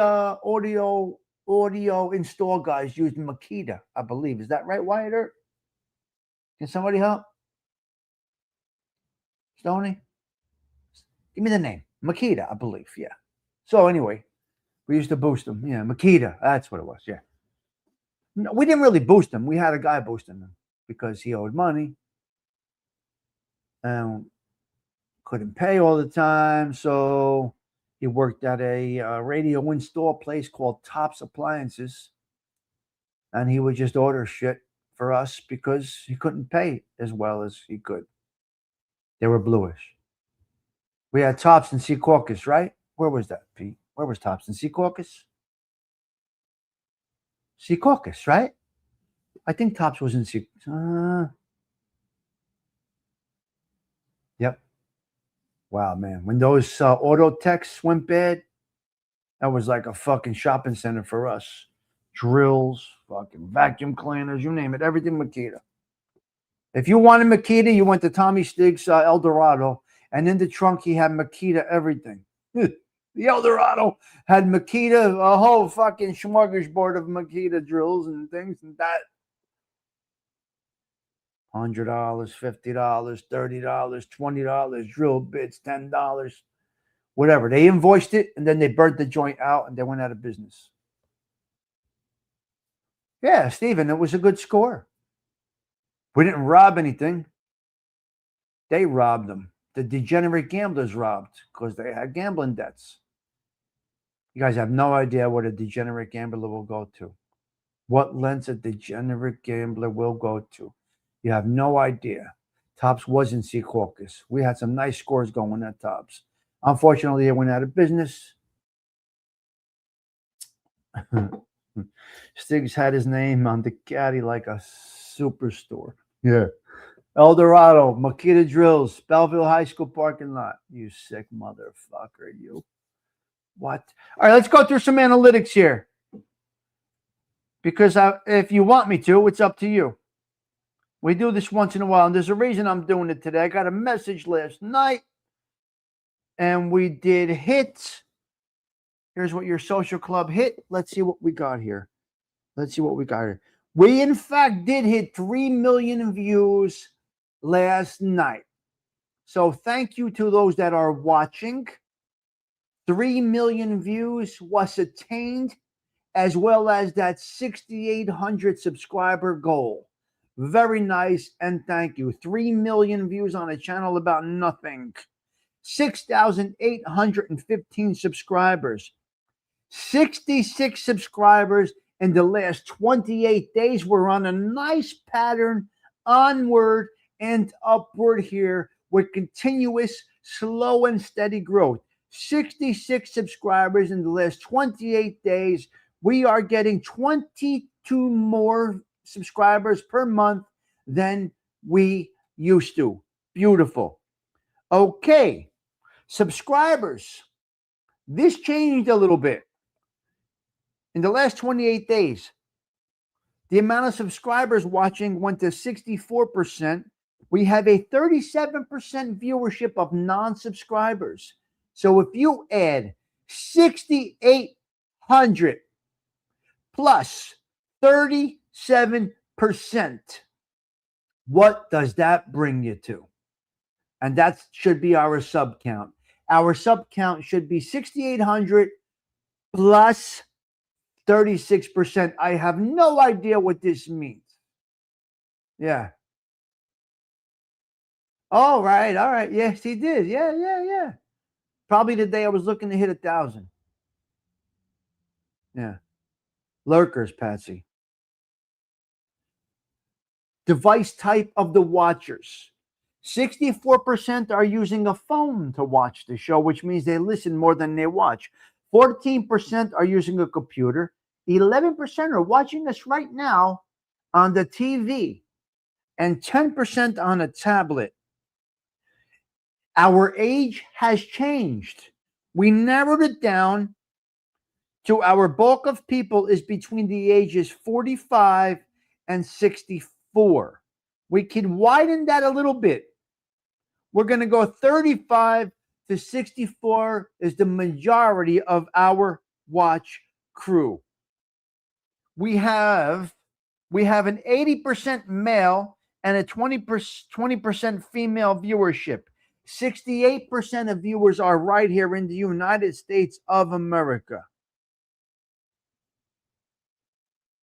audio install guys used Makita, I believe. Is that right, Wyatt Earp? Can somebody help? Stoney? Give me the name. Makita, I believe. Yeah. So anyway, we used to boost them. Yeah, Makita. That's what it was. Yeah. No, we didn't really boost them. We had a guy boosting them because he owed money and couldn't pay all the time. So he worked at a radio install place called Tops Appliances. And he would just order shit for us because he couldn't pay as well as he could. They were bluish. We had Tops in Secaucus, right? Where was that, Pete? Where was Tops in Secaucus? Secaucus, right? I think Tops was in Secaucus. Yep. Wow, man. When those auto techs went bad, that was like a fucking shopping center for us. Drills, fucking vacuum cleaners, you name it. Everything Makita. If you wanted Makita, you went to Tommy Stigs El Dorado, and in the trunk he had Makita everything. The El Dorado had Makita, a whole fucking smorgasbord of Makita drills and things and that. $100, $50, $30, $20, drill bits, $10, whatever. They invoiced it, and then they burnt the joint out, and they went out of business. Yeah, Stephen, it was a good score. We didn't rob anything. They robbed them. The degenerate gamblers robbed because they had gambling debts. You guys have no idea what a degenerate gambler will go to. What lengths a degenerate gambler will go to. You have no idea. Tops was in Secaucus. We had some nice scores going at Tops. Unfortunately, they went out of business. Stigs had his name on the caddy like a superstore. Yeah. El Dorado, Makita Drills, Belleville High School parking lot. You sick motherfucker, you. What? All right, let's go through some analytics here. Because if you want me to, it's up to you. We do this once in a while, and there's a reason I'm doing it today. I got a message last night, and we did hits. Here's what your social club hit. Let's see what we got here. We, in fact, did hit 3 million views last night. So thank you to those that are watching. 3 million views was attained, as well as that 6,800 subscriber goal. Very nice, and thank you. 3 million views on a channel about nothing. 6,815 subscribers. 66 subscribers in the last 28 days. We're on a nice pattern, onward and upward here with continuous, slow and steady growth. 66 subscribers in the last 28 days. We are getting 22 more subscribers per month than we used to. Beautiful. Okay, subscribers. This changed a little bit. In the last 28 days, the amount of subscribers watching went to 64%. We have a 37% viewership of non-subscribers. So if you add 6,800 plus 37%, what does that bring you to? And that should be our sub count. Our sub count should be 6,800 plus 36%. I have no idea what this means. Yeah. All right. All right. Yes, he did. Yeah. Probably the day I was looking to hit 1,000. Yeah. Lurkers, Patsy. Device type of the watchers. 64% are using a phone to watch the show, which means they listen more than they watch. 14% are using a computer. 11% are watching us right now on the TV. And 10% on a tablet. Our age has changed. We narrowed it down to our bulk of people is between the ages 45 and 64. We can widen that a little bit. We're going to go 35 to 64 is the majority of our watch crew. We have an 80% male and a 20% female viewership. 68% of viewers are right here in the United States of America.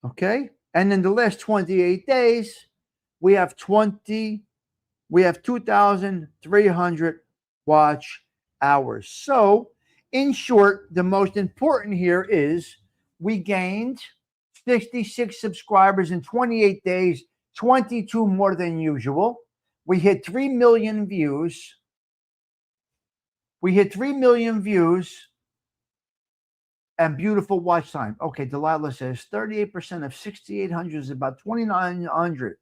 Okay? And in the last 28 days, we have 2,300 watch hours. So, in short, the most important here is we gained 66 subscribers in 28 days, 22 more than usual. We hit 3 million views. And beautiful watch time. Okay, Delilah says 38% of 6,800 is about 2,900.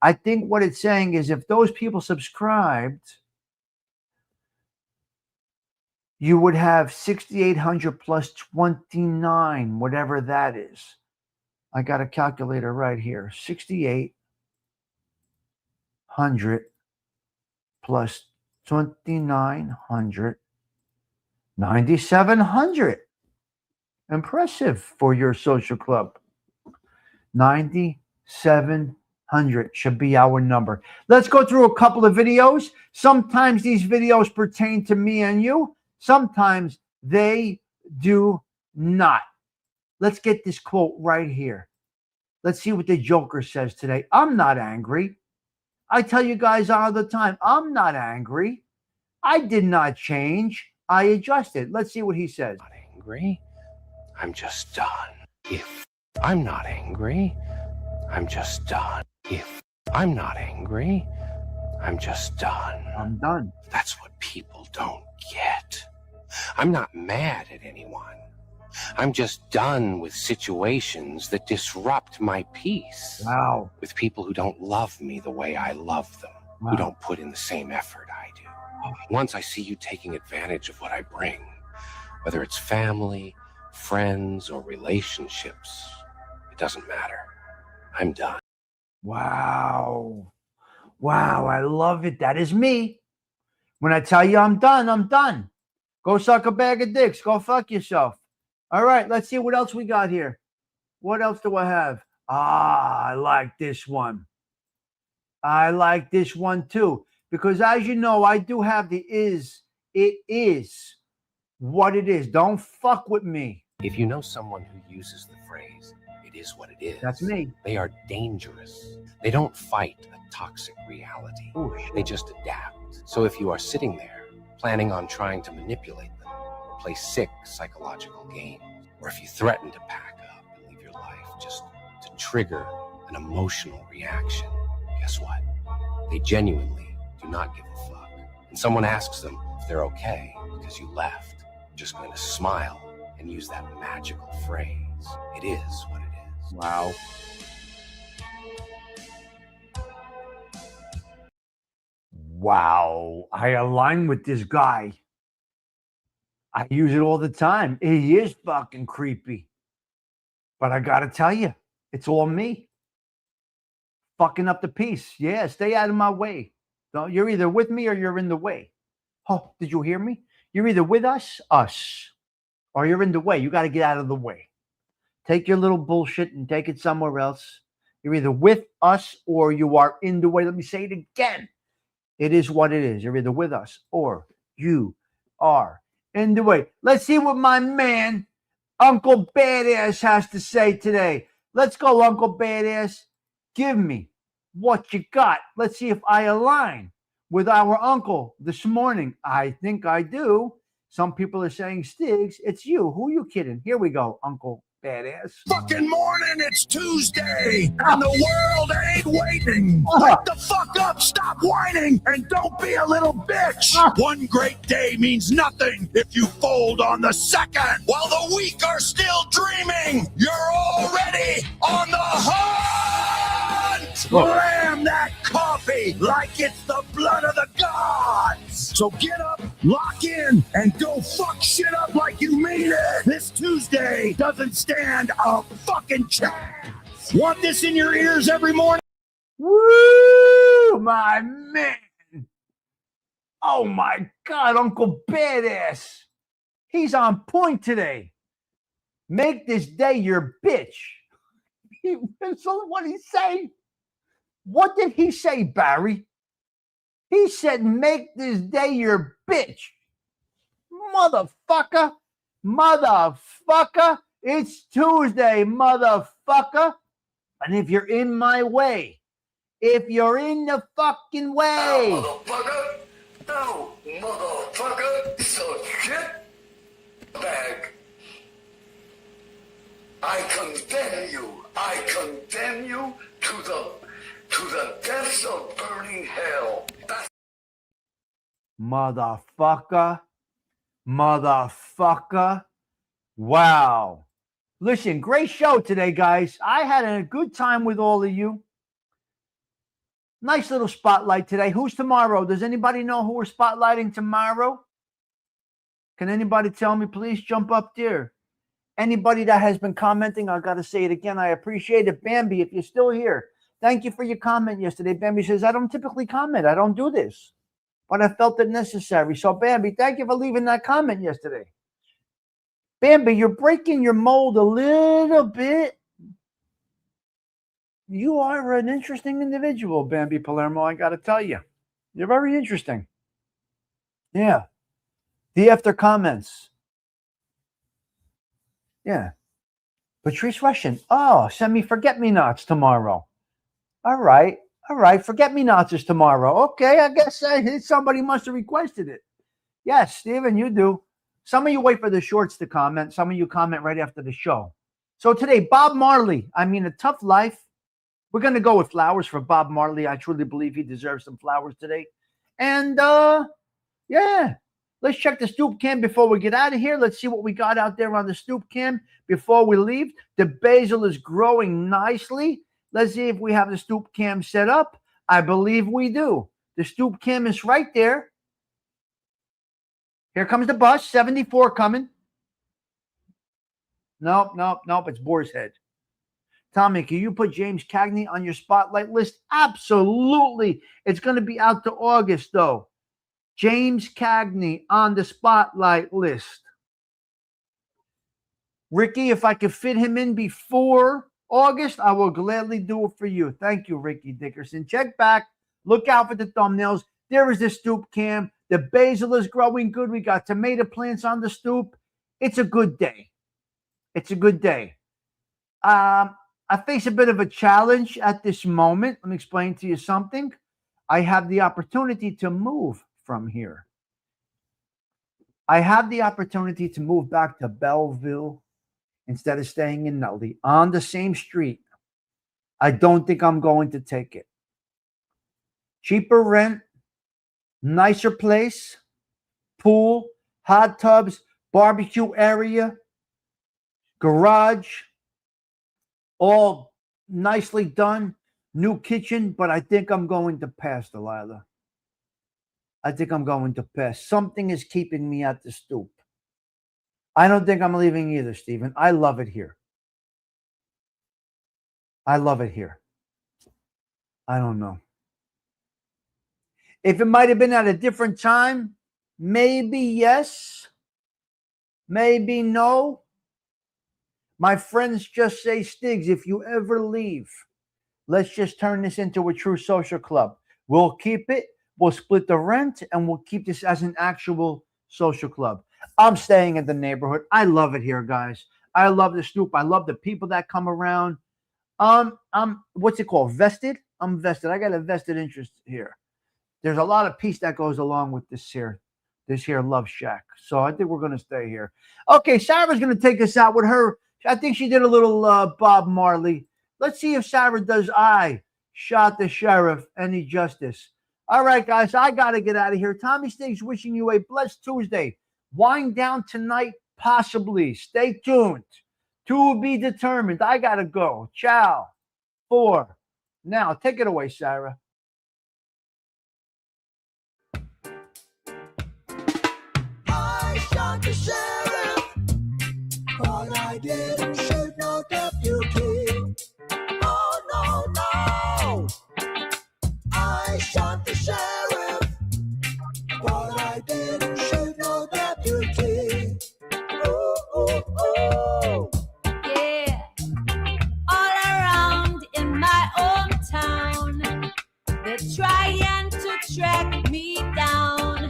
I think what it's saying is if those people subscribed, you would have 6,800 plus 29, whatever that is. I got a calculator right here. 6,800 plus 2,900, 9,700. Impressive for your social club. 9,700 should be our number. Let's go through a couple of videos. Sometimes these videos pertain to me and you. Sometimes they do not. Let's get this quote right here. Let's see what the Joker says today. I'm not angry. I tell you guys all the time, I'm not angry. I did not change. I adjusted. Let's see what he says. Not angry. I'm just done. If I'm not angry, I'm just done. If I'm not angry, I'm just done. I'm done. That's what people don't get. I'm not mad at anyone. I'm just done with situations that disrupt my peace. Wow. With people who don't love me the way I love them, who don't put in the same effort I do. Once I see you taking advantage of what I bring, whether it's family, friends, or relationships, it doesn't matter. I'm done. Wow. Wow, I love it. That is me. When I tell you I'm done, I'm done. Go suck a bag of dicks. Go fuck yourself. All right, let's see what else we got here. What else do I have? I like this one. I like this one too. Because as you know, I do have the is. It is what it is. Don't fuck with me. If you know someone who uses the phrase, it is what it is. That's me. They are dangerous. They don't fight a toxic reality. Oh, shit. They just adapt. So if you are sitting there, planning on trying to manipulate them, or play sick psychological games, or if you threaten to pack up and leave your life just to trigger an emotional reaction, guess what? They genuinely do not give a fuck. And someone asks them if they're okay because you left, just going to smile and use that magical phrase. It is what it is. Wow. Wow. I align with this guy. I use it all the time. He is fucking creepy. But I got to tell you, it's all me. Fucking up the peace. Yeah, stay out of my way. You're either with me or you're in the way. Oh, did you hear me? You're either with us, or you're in the way. You got to get out of the way. Take your little bullshit and take it somewhere else. You're either with us or you are in the way. Let me say it again. It is what it is. You're either with us or you are in the way. Let's see what my man, Uncle Badass, has to say today. Let's go, Uncle Badass. Give me what you got. Let's see if I align with our uncle this morning. I think I do. Some people are saying, Stigs, it's you. Who you kidding? Here we go, Uncle Badass. Fucking morning, it's Tuesday, and the world ain't waiting. Wake the fuck up, stop whining, and don't be a little bitch. One great day means nothing if you fold on the second. While the weak are still dreaming, you're already on the hunt. Slam that coffee like it's the blood of the gods. So get up, lock in, and go fuck shit up like you mean it. This Tuesday doesn't stand a fucking chance. Want this in your ears every morning? Woo, my man. Oh my God, Uncle Badass. He's on point today. Make this day your bitch. So what did he say? What did he say, Barry? He said, make this day your bitch. Motherfucker. Motherfucker. It's Tuesday, motherfucker. And if you're in my way, if you're in the fucking way. No, motherfucker. No, motherfucker. It's a shit bag. I condemn you. I condemn you to the depths of burning hell. That's Motherfucker. Motherfucker. Wow. Listen, great show today, guys. I had a good time with all of you. Nice little spotlight today. Who's tomorrow? Does anybody know who we're spotlighting tomorrow? Can anybody tell me? Please jump up there. Anybody that has been commenting, I got to say it again. I appreciate it. Bambi, if you're still here, thank you for your comment yesterday. Bambi says, I don't typically comment. I don't do this, but I felt it necessary. So, Bambi, thank you for leaving that comment yesterday. Bambi, you're breaking your mold a little bit. You are an interesting individual, Bambi Palermo, I got to tell you. You're very interesting. Yeah. The after comments. Yeah. Patrice Russian. Oh, send me forget-me-nots tomorrow. All right. Forget-me-nots is tomorrow. Okay, I guess somebody must have requested it. Yes, Steven, you do. Some of you wait for the shorts to comment. Some of you comment right after the show. So today, Bob Marley. I mean, A Tough Life. We're going to go with flowers for Bob Marley. I truly believe he deserves some flowers today. And, yeah. Let's check the stoop cam before we get out of here. Let's see what we got out there on the stoop cam before we leave. The basil is growing nicely. Let's see if we have the stoop cam set up. I believe we do. The stoop cam is right there. Here comes the bus. 74 coming. Nope. It's Boar's Head. Tommy, can you put James Cagney on your spotlight list? Absolutely. It's going to be out to August, though. James Cagney on the spotlight list. Ricky, if I could fit him in before August, I will gladly do it for you. Thank you, Ricky Dickerson. Check back. Look out for the thumbnails. There is the stoop cam. The basil is growing good. We got tomato plants on the stoop. It's a good day. It's a good day. I face a bit of a challenge at this moment. Let me explain to you something. I have the opportunity to move from here. I have the opportunity to move back to Belleville instead of staying in Nutley on the same street. I don't think I'm going to take it. Cheaper rent, nicer place, pool, hot tubs, barbecue area, garage, all nicely done, new kitchen, but I think I'm going to pass, Delilah. I think I'm going to pass. Something is keeping me at the stoop. I don't think I'm leaving either, Stephen. I love it here. I love it here. I don't know. If it might have been at a different time, maybe yes, maybe no. My friends just say, Stigs, if you ever leave, let's just turn this into a true social club. We'll keep it, we'll split the rent, and we'll keep this as an actual social club. I'm staying in the neighborhood. I love it here, guys. I love the stoop. I love the people that come around. I'm what's it called? Vested? I'm vested. I got a vested interest here. There's a lot of peace that goes along with this here love shack. So I think we're going to stay here. Okay, Sarah's going to take us out with her. I think she did a little Bob Marley. Let's see if Sarah does I Shot the Sheriff any justice. All right, guys, I got to get out of here. Tommy Stigs wishing you a blessed Tuesday. Wind down tonight, possibly. Stay tuned. To be determined. I got to go. Ciao. 4. Now, take it away, Sarah. I shot the sheriff, but I didn't shoot no deputy. Oh, no, no. I shot the sheriff, but I didn't shoot no deputy. Ooh, ooh, ooh. Yeah, all around in my hometown, they're trying to track me down.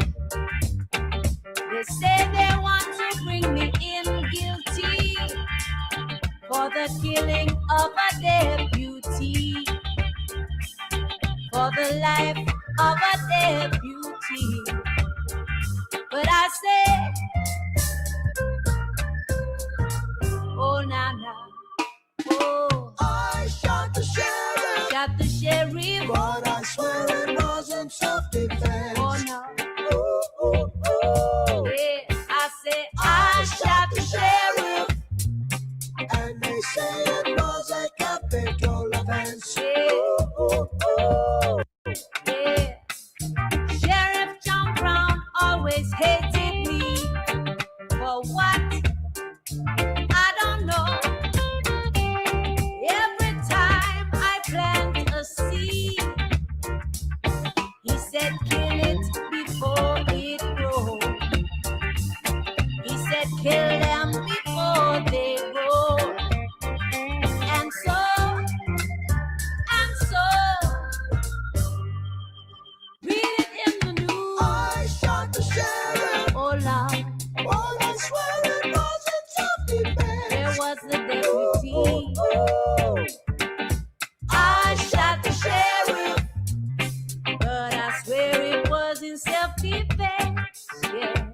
They say they want to bring me in guilty for the killing of a deputy, for the life of a deputy. But I say, oh, na na, oh, I shot the sheriff, shot the sheriff, but I swear it wasn't self-defense. oh no, Ooh, ooh, ooh. yeah, I say I shot the sheriff, And they say it was a capital offense. yeah, Ooh, ooh. yeah. Sheriff John Brown always hated me for what? I don't know. Every time I plant a seed, he said kill it before it grows. He said kill them before they grow. And so, read it in the news. I shot the sheriff, Oh Lord, but I swear it wasn't self-defense. there was the deputy. Ooh, I shot the sheriff, but I swear it was in self-defense. Yeah.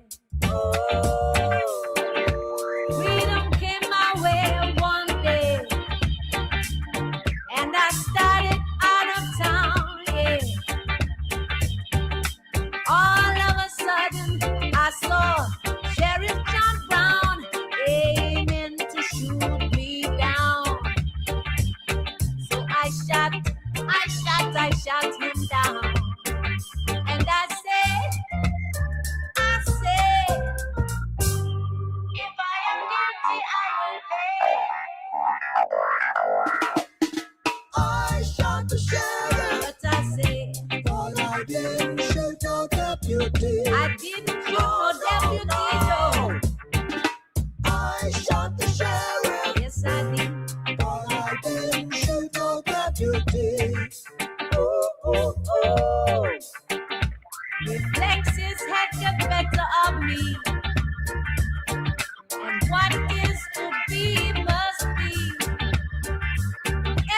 Freedom came my way one day, and I started out of town. Yeah. All of a sudden, I saw Sheriff John Brown aiming to shoot me down. So I shot him down. And I said, if I am guilty, I will pay. I shot the sheriff, But I say, but I didn't shoot no deputy. I didn't shoot no deputy, no. I shot the sheriff, Yes, I did. but I didn't shoot no deputy. Ooh, ooh, ooh. Reflexes had the better of me. And what is to be must be.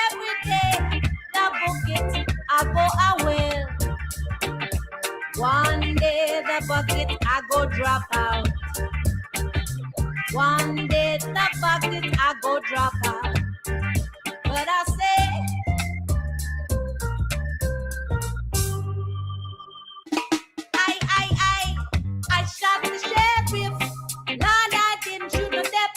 Every day, the bucket I go a well. One day the bucket I go drop out. One day the bucket I go drop out. But I